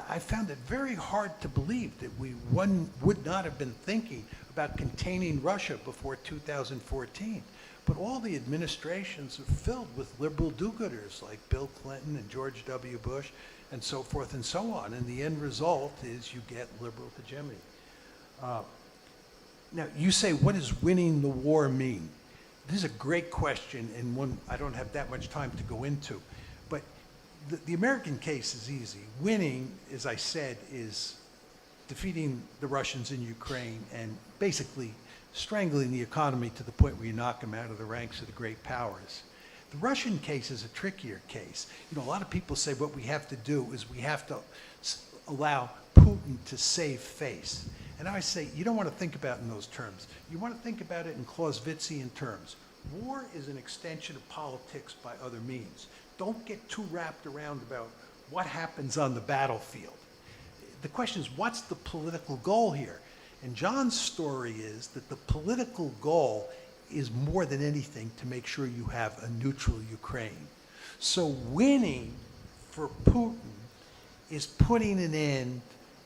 I found it very hard to believe that one would not have been thinking about containing Russia before 2014. But all the administrations are filled with liberal do-gooders like Bill Clinton and George W. Bush and so forth and so on. And the end result is you get liberal hegemony. Now, you say, what does winning the war mean? This is a great question, and one I don't have that much time to go into. But the American case is easy. Winning, as I said, is defeating the Russians in Ukraine and basically strangling the economy to the point where you knock them out of the ranks of the great powers. The Russian case is a trickier case. You know, a lot of people say what we have to do is we have to allow Putin to save face. And I say, you don't want to think about it in those terms. You want to think about it in Clausewitzian terms. War is an extension of politics by other means. Don't get too wrapped around about what happens on the battlefield. The question is, what's the political goal here? And John's story is that the political goal is more than anything to make sure you have a neutral Ukraine. So winning for Putin is putting an end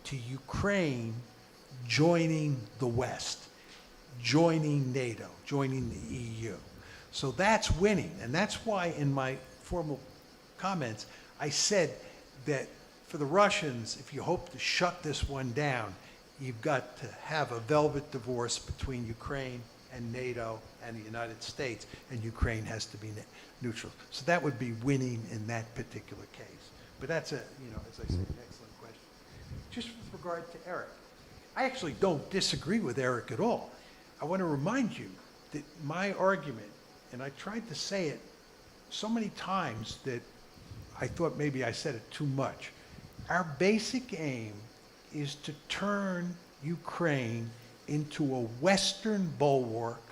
to Ukraine joining the West, joining NATO, joining the EU. So that's winning. And that's why in my formal comments, I said that for the Russians, if you hope to shut this one down, you've got to have a velvet divorce between Ukraine and NATO and the United States, and Ukraine has to be neutral. So that would be winning in that particular case. But that's a, you know, as I said, an excellent question. Just with regard to Eric, I actually don't disagree with Eric at all. I want to remind you that my argument, and I tried to say it so many times that I thought maybe I said it too much. Our basic aim is to turn Ukraine into a Western bulwark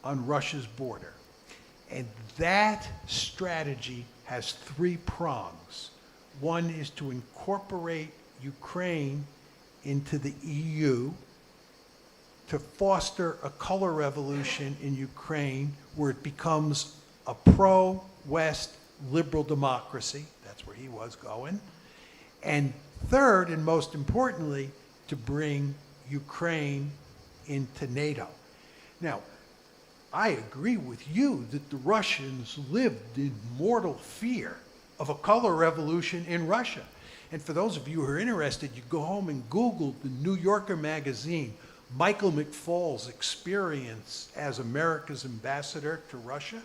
on Russia's border. And that strategy has three prongs. One is to incorporate Ukraine into the EU, to foster a color revolution in Ukraine where it becomes a pro-West liberal democracy. That's where he was going. And third, and most importantly, to bring Ukraine into NATO. Now, I agree with you that the Russians lived in mortal fear of a color revolution in Russia. And for those of you who are interested, you go home and Google the New Yorker magazine, Michael McFaul's experience as America's ambassador to Russia.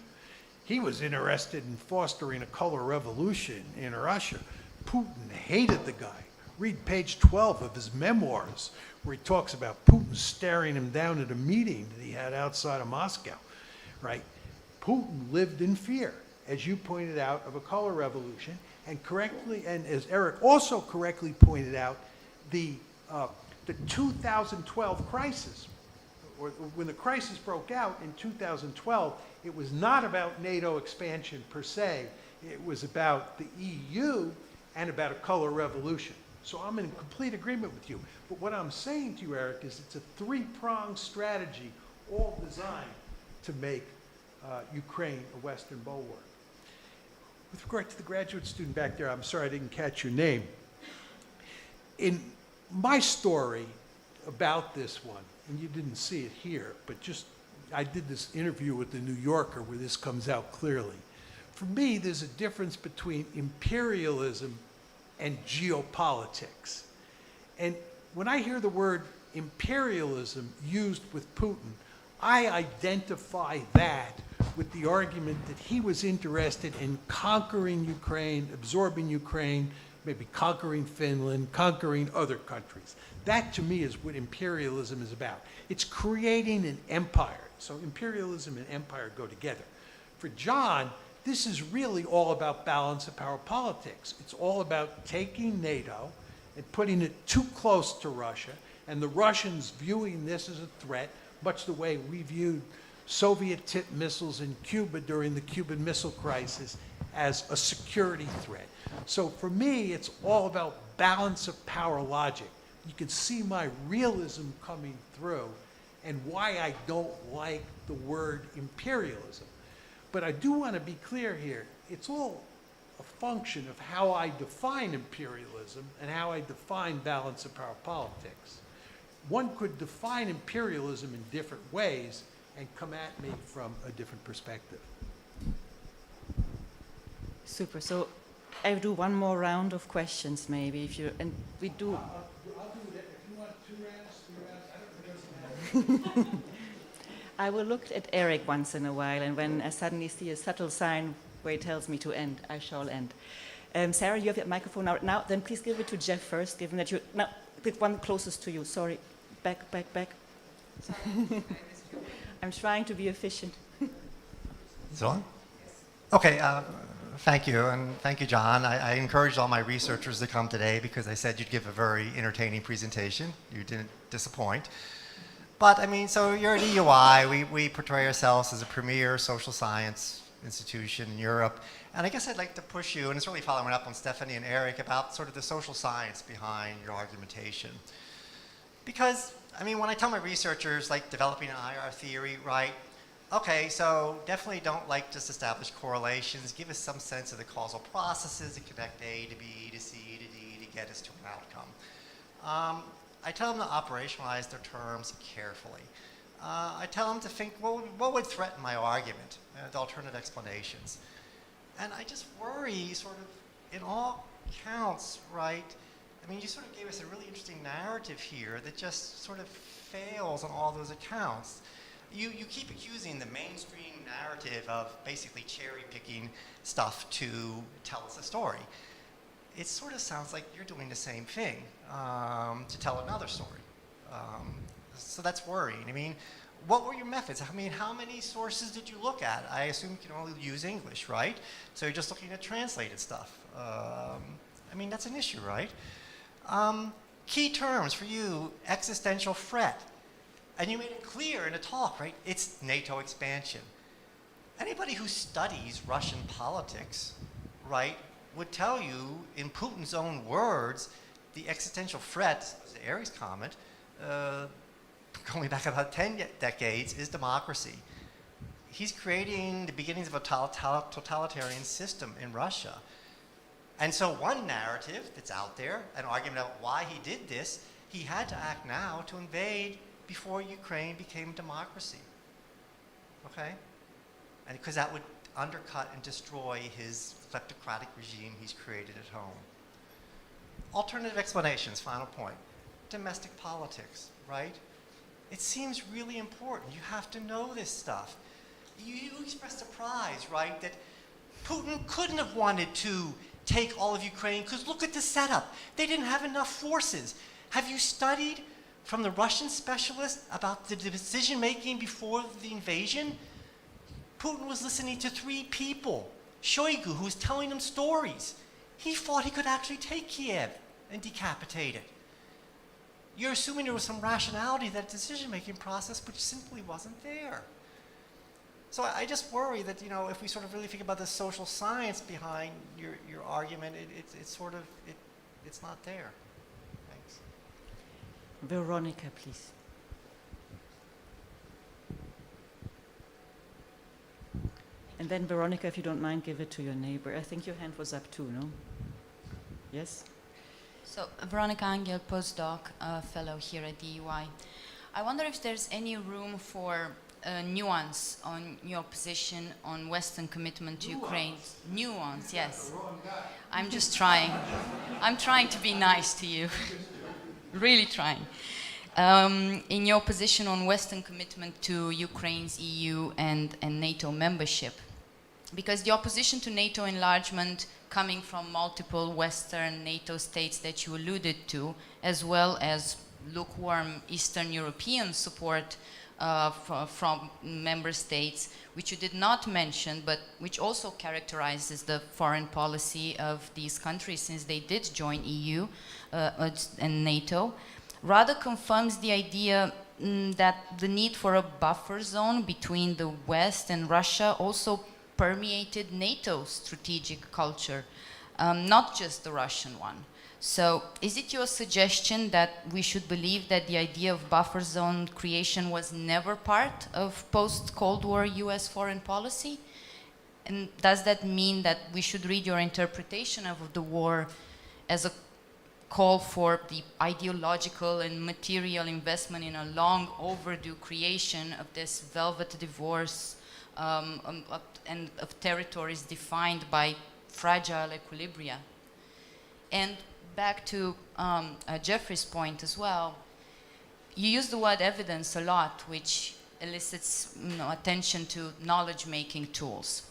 He was interested in fostering a color revolution in Russia. Putin hated the guy. Read page 12 of his memoirs, where he talks about Putin staring him down at a meeting that he had outside of Moscow, right? Putin lived in fear, as you pointed out, of a color revolution, and correctly, and as Eric also correctly pointed out, the 2012 crisis, or when the crisis broke out in 2012, it was not about NATO expansion per se. It was about the EU and about a color revolution. So I'm in complete agreement with you. But what I'm saying to you, Eric, is it's a three-pronged strategy, all designed to make Ukraine a Western bulwark. With regard to the graduate student back there, I'm sorry I didn't catch your name. In my story about this one, and you didn't see it here, but just I did this interview with the New Yorker where this comes out clearly. For me, there's a difference between imperialism and geopolitics. And when I hear the word imperialism used with Putin, I identify that with the argument that he was interested in conquering Ukraine, absorbing Ukraine, maybe conquering Finland, conquering other countries. That to me is what imperialism is about. It's creating an empire. So imperialism and empire go together. For John, this is really all about balance of power politics. It's all about taking NATO and putting it too close to Russia, and the Russians viewing this as a threat, much the way we viewed Soviet-tipped missiles in Cuba during the Cuban Missile Crisis as a security threat. So for me, it's all about balance of power logic. You can see my realism coming through and why I don't like the word imperialism. But I do want to be clear here. It's all a function of how I define imperialism and how I define balance of power politics. One could define imperialism in different ways and come at me from a different perspective. Super. So I'll do one more round of questions, maybe, if you, and we do. I'll do that. If you want 2 rounds, 3 rounds, I don't know. It doesn't matter. I will look at Eric once in a while, and when I suddenly see a subtle sign where he tells me to end, I shall end. Sarah, you have your microphone out now. Then please give it to Jeff first, given that you now the one closest to you. Sorry, back. Sorry. I'm trying to be efficient. Is it on? Okay, thank you, and thank you, John. I encouraged all my researchers to come today because they said you'd give a very entertaining presentation. You didn't disappoint. But, I mean, so you're at EUI. We portray ourselves as a premier social science institution in Europe. And I guess I'd like to push you, and it's really following up on Stephanie and Eric, about sort of the social science behind your argumentation. Because, I mean, when I tell my researchers, like, developing an IR theory, right, okay, so definitely don't like just establish correlations. Give us some sense of the causal processes that connect A to B to C to D to get us to an outcome. I tell them to operationalize their terms carefully. I tell them to think, well, what would threaten my argument? The alternative explanations. And I just worry, sort of, in all counts, right? I mean, you sort of gave us a really interesting narrative here that just sort of fails on all those accounts. You keep accusing the mainstream narrative of basically cherry-picking stuff to tell us a story. It sort of sounds like you're doing the same thing to tell another story. So that's worrying. I mean, what were your methods? I mean, how many sources did you look at? I assume you can only use English, right? So you're just looking at translated stuff. I mean, that's an issue, right? Key terms for you, existential threat. And you made it clear in a talk, right? It's NATO expansion. Anybody who studies Russian politics, right, would tell you, in Putin's own words, the existential threat, to Eric's comment, going back about 10 decades, is democracy. He's creating the beginnings of a totalitarian system in Russia. And so one narrative that's out there, an argument about why he did this, he had to act now to invade before Ukraine became a democracy, okay? And because that would undercut and destroy his kleptocratic regime he's created at home. Alternative explanations, final point. Domestic politics, right? It seems really important. You have to know this stuff. You expressed surprise, right, that Putin couldn't have wanted to take all of Ukraine because look at the setup. They didn't have enough forces. Have you studied from the Russian specialists about the decision-making before the invasion? Putin was listening to 3 people. Shoigu, who was telling him stories. He thought he could actually take Kiev and decapitate it. You're assuming there was some rationality to that decision-making process, which simply wasn't there. So I just worry that, you know, if we sort of really think about the social science behind your argument, it's sort of, it's not there. Thanks. Veronica, please. And then Veronica, if you don't mind, give it to your neighbor. I think your hand was up too, no? Yes? So, Veronica Angel, postdoc, fellow here at the EUI. I wonder if there's any room for nuance on your position on Western commitment to Ukraine. Nuance, yes. I'm just trying. I'm trying to be nice to you. Really trying. In your position on Western commitment to Ukraine's EU and NATO membership. Because the opposition to NATO enlargement coming from multiple Western NATO states that you alluded to, as well as lukewarm Eastern European support from member states, which you did not mention, but which also characterizes the foreign policy of these countries since they did join EU and NATO, rather confirms the idea that the need for a buffer zone between the West and Russia also permeated NATO's strategic culture, not just the Russian one. So is it your suggestion that we should believe that the idea of buffer zone creation was never part of post-Cold War US foreign policy? And does that mean that we should read your interpretation of the war as a call for the ideological and material investment in a long overdue creation of this velvet divorce and of territories defined by fragile equilibria? And back to Jeffrey's point as well, you use the word evidence a lot, which elicits attention to knowledge-making tools.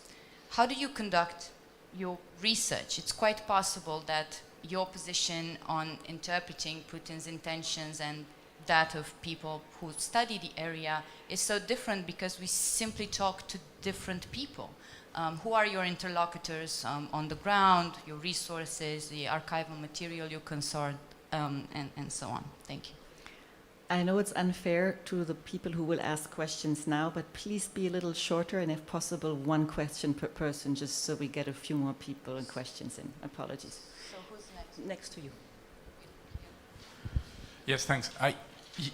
How do you conduct your research? It's quite possible that your position on interpreting Putin's intentions and that of people who study the area is so different because we simply talk to different people. Who are your interlocutors on the ground, your resources, the archival material you consort, and so on? Thank you. I know it's unfair to the people who will ask questions now, but please be a little shorter and if possible, one question per person, just so we get a few more people and questions in. Apologies. So who's next? Next to you. Yes, thanks.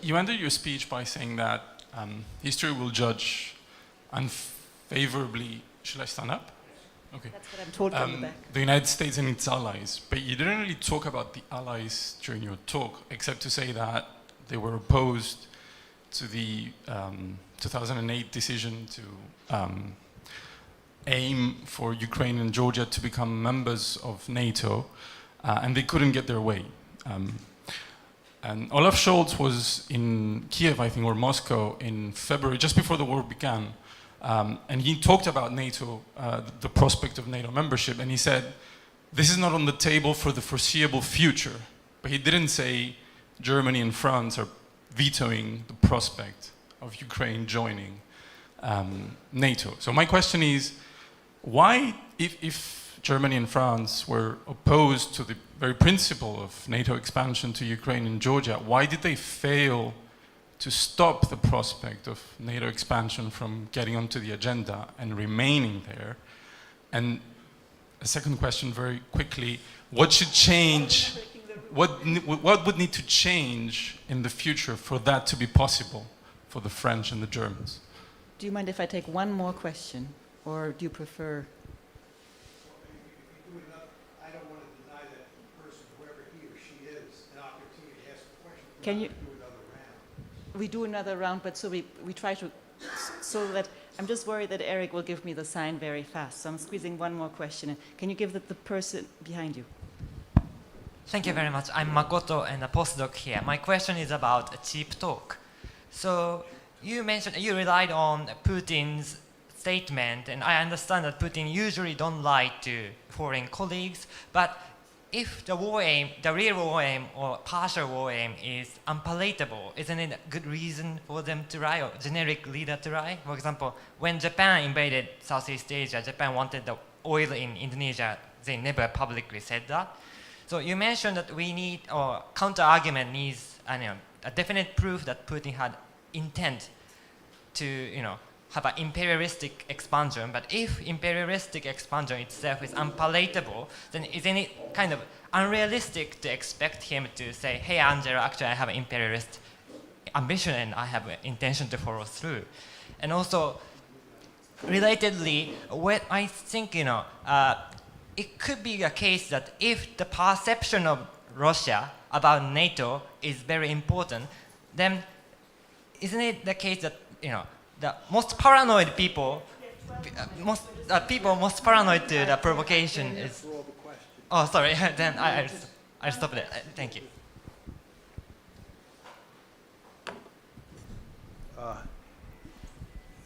You ended your speech by saying that history will judge unfavorably. Should I stand up? Okay. That's what I'm told from the back. The United States and its allies, but you didn't really talk about the allies during your talk, except to say that they were opposed to the 2008 decision to aim for Ukraine and Georgia to become members of NATO, and they couldn't get their way. And Olaf Scholz was in Kiev, I think, or Moscow in February, just before the war began, and he talked about NATO, the prospect of NATO membership, and he said, this is not on the table for the foreseeable future, but he didn't say Germany and France are vetoing the prospect of Ukraine joining NATO. So my question is, why, if Germany and France were opposed to the very principle of NATO expansion to Ukraine and Georgia, why did they fail to stop the prospect of NATO expansion from getting onto the agenda and remaining there? And a second question very quickly, what should change? What would need to change in the future for that to be possible for the French and the Germans? Do you mind if I take one more question, or do you prefer? I don't want to deny that person, whoever he or she is, an opportunity to ask a question. Can you? Do another round. We do another round, but so we try to, so that, I'm just worried that Eric will give me the sign very fast, so I'm squeezing one more question in. Can you give the person behind you? Thank you very much. I'm Makoto and a postdoc here. My question is about a cheap talk. So you mentioned you relied on Putin's statement, and I understand that Putin usually don't lie to foreign colleagues, but if the war aim, the real war aim or partial war aim is unpalatable, isn't it a good reason for them to lie, or generic leader to lie? For example, when Japan invaded Southeast Asia, Japan wanted the oil in Indonesia. They never publicly said that. So you mentioned that we need, or counter-argument needs, a definite proof that Putin had intent to, have an imperialistic expansion. But if imperialistic expansion itself is unpalatable, then isn't it kind of unrealistic to expect him to say, hey, Angela, actually I have an imperialist ambition and I have an intention to follow through. And also, relatedly, what I think, it could be a case that if the perception of Russia about NATO is very important, then isn't it the case that, the most paranoid people, most paranoid to the provocation is... Oh, sorry, then I'll stop there. Thank you.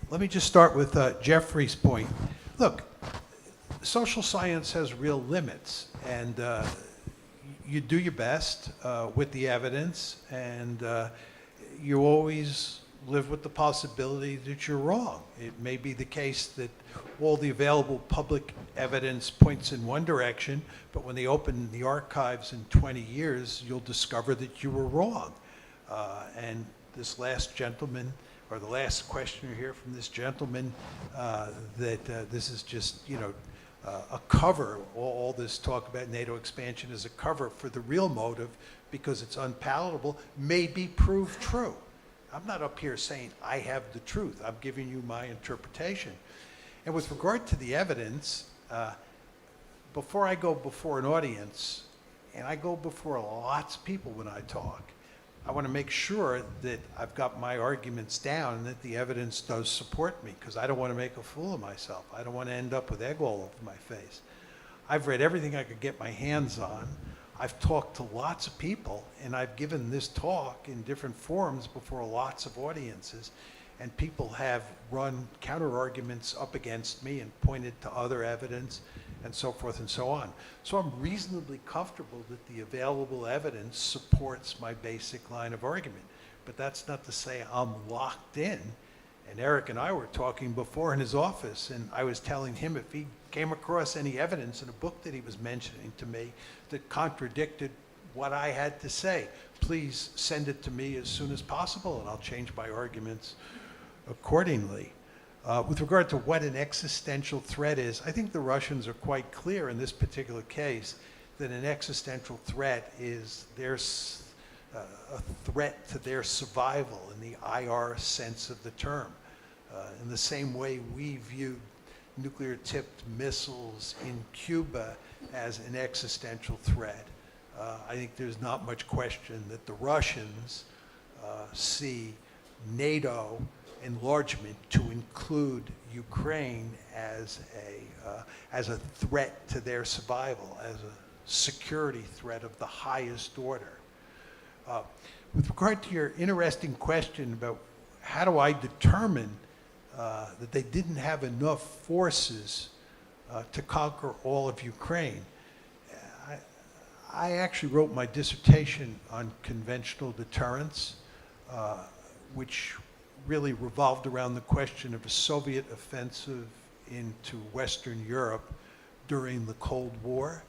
Let me just start with Jeffrey's point. Look, social science has real limits, and you do your best with the evidence, and you always live with the possibility that you're wrong. It may be the case that all the available public evidence points in one direction, but when they open the archives in 20 years, you'll discover that you were wrong. And this last gentleman, or the last questioner here from this gentleman, that this is just, a cover. All this talk about NATO expansion is a cover for the real motive, because it's unpalatable, may be proved true. I'm not up here saying I have the truth. I'm giving you my interpretation. And with regard to the evidence, before I go before an audience, and I go before lots of people when I talk, I want to make sure that I've got my arguments down and that the evidence does support me, because I don't want to make a fool of myself. I don't want to end up with egg all over my face. I've read everything I could get my hands on. I've talked to lots of people, and I've given this talk in different forums before lots of audiences, and people have run counter-arguments up against me and pointed to other evidence and so forth and so on. So I'm reasonably comfortable that the available evidence supports my basic line of argument. But that's not to say I'm locked in. And Eric and I were talking before in his office, and I was telling him if he came across any evidence in a book that he was mentioning to me that contradicted what I had to say, please send it to me as soon as possible, and I'll change my arguments accordingly. With regard to what an existential threat is, I think the Russians are quite clear in this particular case that an existential threat is a threat to their survival in the IR sense of the term. In the same way we viewed nuclear-tipped missiles in Cuba as an existential threat, I think there's not much question that the Russians see NATO enlargement to include Ukraine as a threat to their survival, as a security threat of the highest order. With regard to your interesting question about how do I determine that they didn't have enough forces to conquer all of Ukraine, I actually wrote my dissertation on conventional deterrence, which really revolved around the question of a Soviet offensive into Western Europe during the Cold War.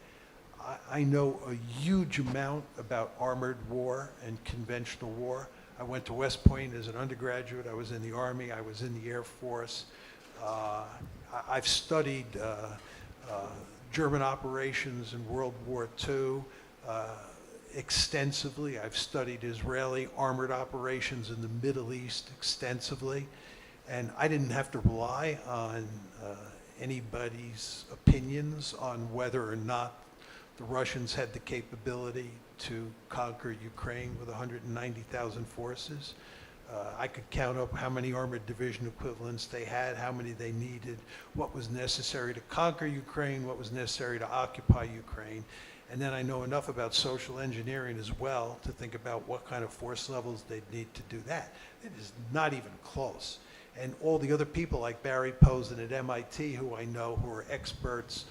I know a huge amount about armored war and conventional war. I went to West Point as an undergraduate. I was in the Army. I was in the Air Force. I've studied German operations in World War II extensively. I've studied Israeli armored operations in the Middle East extensively. And I didn't have to rely on anybody's opinions on whether or not the Russians had the capability to conquer Ukraine with 190,000 forces. I could count up how many armored division equivalents they had, how many they needed, what was necessary to conquer Ukraine, what was necessary to occupy Ukraine. And then I know enough about social engineering as well to think about what kind of force levels they'd need to do that. It is not even close. And all the other people like Barry Posen at MIT, who I know, who are experts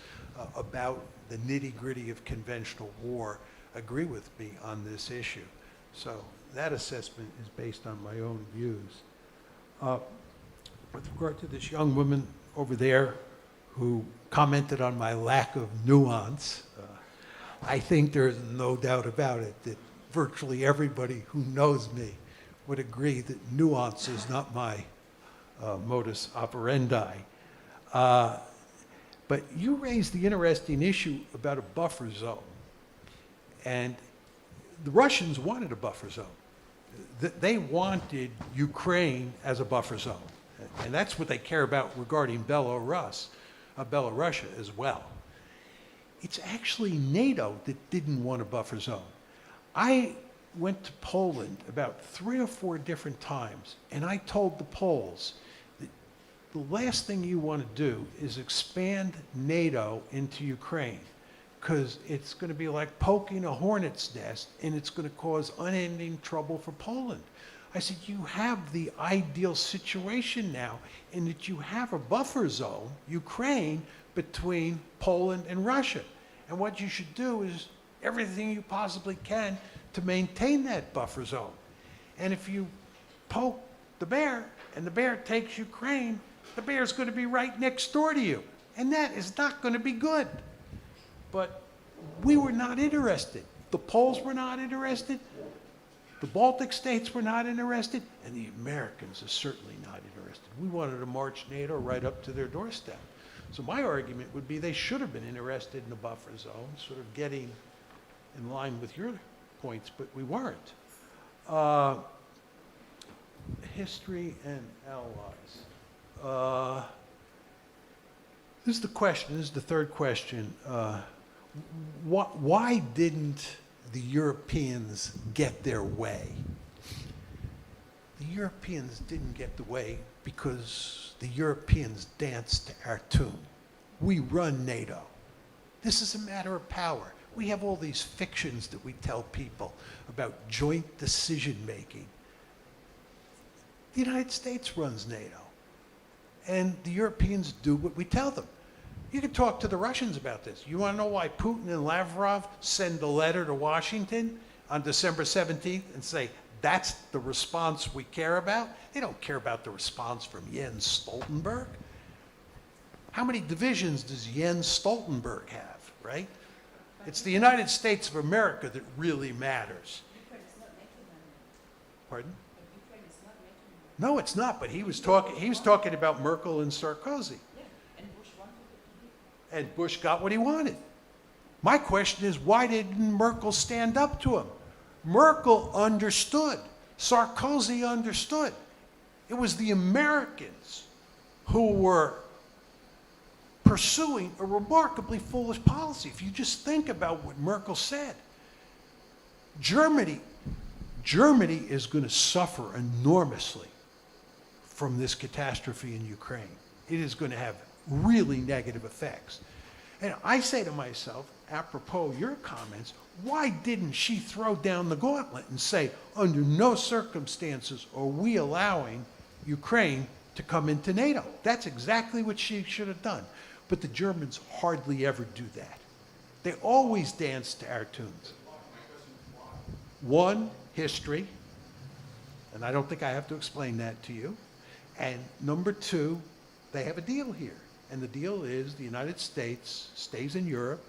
about the nitty-gritty of conventional war, agree with me on this issue. So that assessment is based on my own views. With regard to this young woman over there who commented on my lack of nuance, I think there's no doubt about it that virtually everybody who knows me would agree that nuance is not my modus operandi. But you raised the interesting issue about a buffer zone. And the Russians wanted a buffer zone. They wanted Ukraine as a buffer zone. And that's what they care about regarding Belarusia as well. It's actually NATO that didn't want a buffer zone. I went to Poland about 3 or 4 different times, and I told the Poles that the last thing you want to do is expand NATO into Ukraine, because it's going to be like poking a hornet's nest, and it's going to cause unending trouble for Poland. I said, you have the ideal situation now in that you have a buffer zone, Ukraine, between Poland and Russia. And what you should do is everything you possibly can to maintain that buffer zone. And if you poke the bear and the bear takes Ukraine, the bear's going to be right next door to you. And that is not going to be good. But we were not interested. The Poles were not interested. The Baltic states were not interested, and the Americans are certainly not interested. We wanted to march NATO right up to their doorstep. So my argument would be they should have been interested in the buffer zone, sort of getting in line with your points, but we weren't. History and allies. This is the question, this is the third question. Why didn't the Europeans get their way? The Europeans didn't get the way because the Europeans danced to our tune. We run NATO. This is a matter of power. We have all these fictions that we tell people about joint decision-making. The United States runs NATO, and the Europeans do what we tell them. You can talk to the Russians about this. You want to know why Putin and Lavrov send a letter to Washington on December 17th and say, that's the response we care about? They don't care about the response from Jens Stoltenberg. How many divisions does Jens Stoltenberg have, right? It's the United States of America that really matters. Pardon? No, it's not, but he was talking about Merkel and Sarkozy. And Bush got what he wanted. My question is, why didn't Merkel stand up to him? Merkel understood. Sarkozy understood. It was the Americans who were pursuing a remarkably foolish policy. If you just think about what Merkel said, Germany is going to suffer enormously from this catastrophe in Ukraine. It is going to have really negative effects. And I say to myself, apropos your comments, why didn't she throw down the gauntlet and say, under no circumstances are we allowing Ukraine to come into NATO? That's exactly what she should have done. But the Germans hardly ever do that. They always dance to our tunes. One, history, and I don't think I have to explain that to you. And number two, they have a deal here. And the deal is the United States stays in Europe,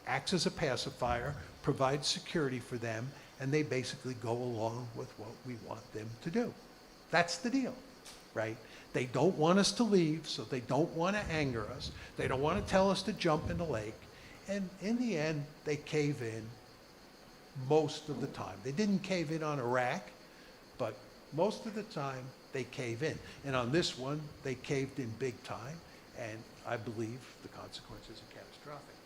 acts as a pacifier, provides security for them, and they basically go along with what we want them to do. That's the deal, right? They don't want us to leave, so they don't want to anger us. They don't want to tell us to jump in the lake. And in the end, they cave in most of the time. They didn't cave in on Iraq, but most of the time, they cave in. And on this one, they caved in big time, and I believe the consequences are catastrophic.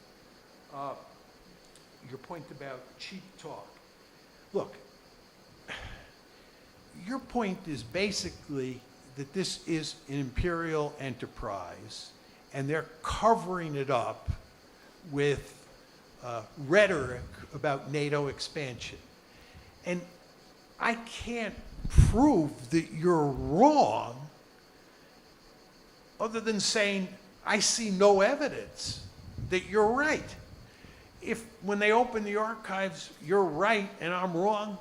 Your point about cheap talk. Look, your point is basically that this is an imperial enterprise, and they're covering it up with rhetoric about NATO expansion. And I can't prove that you're wrong other than saying, I see no evidence that you're right. If when they open the archives, you're right and I'm wrong,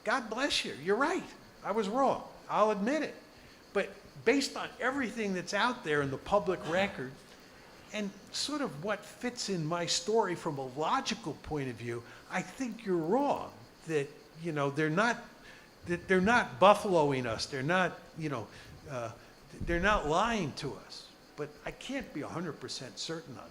God bless you, you're right. I was wrong, I'll admit it. But based on everything that's out there in the public record, and sort of what fits in my story from a logical point of view, I think you're wrong. That, you know, they're not buffaloing us. They're not, they're not lying to us. But I can't be 100% certain on that.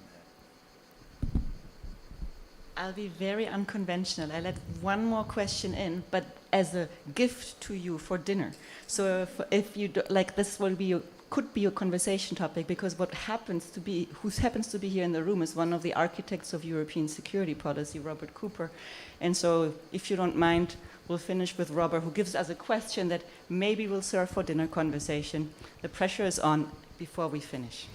I'll be very unconventional. I let one more question in, but as a gift to you for dinner. So if you do, like, this will be could be a conversation topic, because who happens to be here in the room is one of the architects of European security policy, Robert Cooper. And so if you don't mind, we'll finish with Robert, who gives us a question that maybe will serve for dinner conversation. The pressure is on before we finish.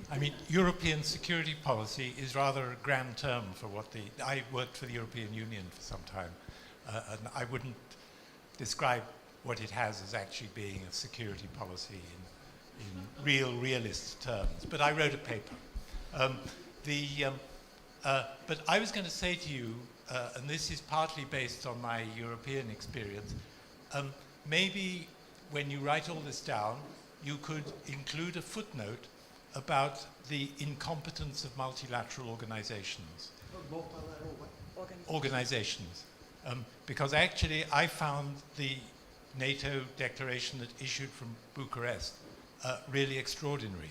I mean, European security policy is rather a grand term for what I worked for the European Union for some time, and I wouldn't describe what it has as actually being a security policy in realist terms. But I wrote a paper. But I was going to say to you, and this is partly based on my European experience, maybe when you write all this down, you could include a footnote about the incompetence of multilateral organizations. Multilateral what? Organizations. Because actually I found the NATO declaration that issued from Bucharest really extraordinary.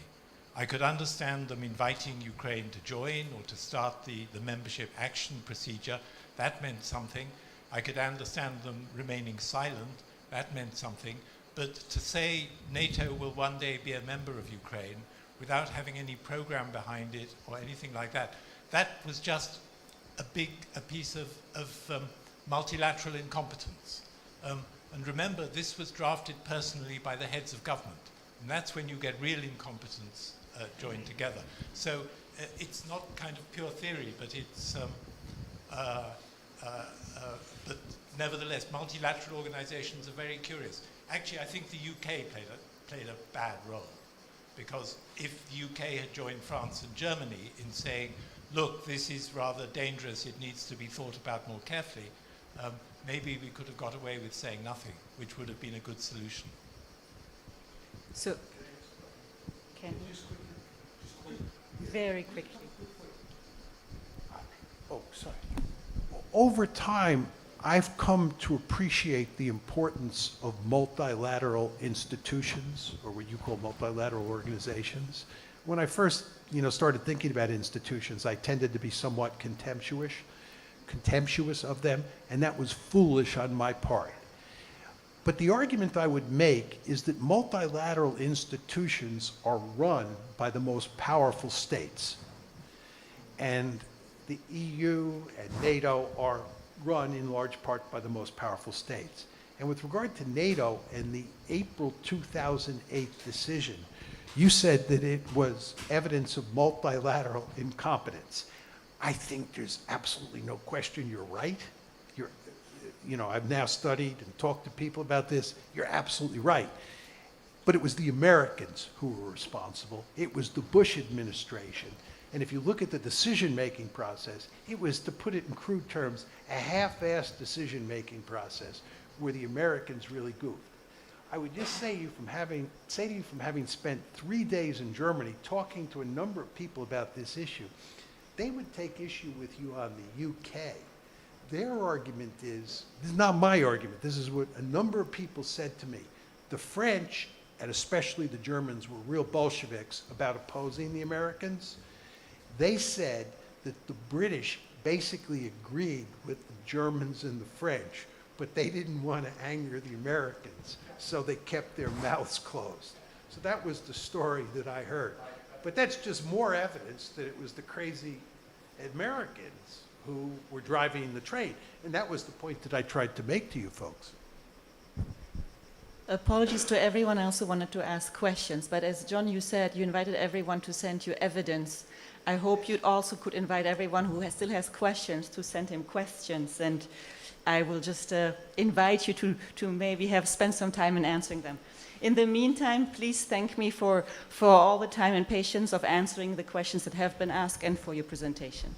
I could understand them inviting Ukraine to join or to start the membership action procedure. That meant something. I could understand them remaining silent. That meant something. But to say NATO will one day be a member of Ukraine without having any program behind it or anything like that, that was just a piece of multilateral incompetence. And remember, this was drafted personally by the heads of government. And that's when you get real incompetence joined together. So it's not kind of pure theory, but it's, but nevertheless, multilateral organizations are very curious. Actually, I think the UK played a bad role, because if the UK had joined France and Germany in saying, look, this is rather dangerous, it needs to be thought about more carefully, maybe we could have got away with saying nothing, which would have been a good solution. So, can you very quickly? Oh, sorry. Over time, I've come to appreciate the importance of multilateral institutions, or what you call multilateral organizations. When I first, started thinking about institutions, I tended to be somewhat contemptuous of them, and that was foolish on my part. But the argument I would make is that multilateral institutions are run by the most powerful states. And the EU and NATO are run in large part by the most powerful states. And with regard to NATO and the April 2008 decision, you said that it was evidence of multilateral incompetence. I think there's absolutely no question you're right. I've now studied and talked to people about this. You're absolutely right. But it was the Americans who were responsible. It was the Bush administration. And if you look at the decision-making process, it was, to put it in crude terms, a half-assed decision-making process where the Americans really goofed. I would just say to you from having spent 3 days in Germany talking to a number of people about this issue, they would take issue with you on the UK. Their argument is, this is not my argument, this is what a number of people said to me. The French, and especially the Germans, were real Bolsheviks about opposing the Americans. They said that the British basically agreed with the Germans and the French, but they didn't want to anger the Americans, so they kept their mouths closed. So that was the story that I heard. But that's just more evidence that it was the crazy Americans who were driving the train. And that was the point that I tried to make to you folks. Apologies to everyone else who wanted to ask questions, but as John, you said, you invited everyone to send you evidence. I hope you also could invite everyone who still has questions to send him questions, and I will just invite you to maybe spend some time in answering them. In the meantime, please thank me for all the time and patience of answering the questions that have been asked and for your presentation.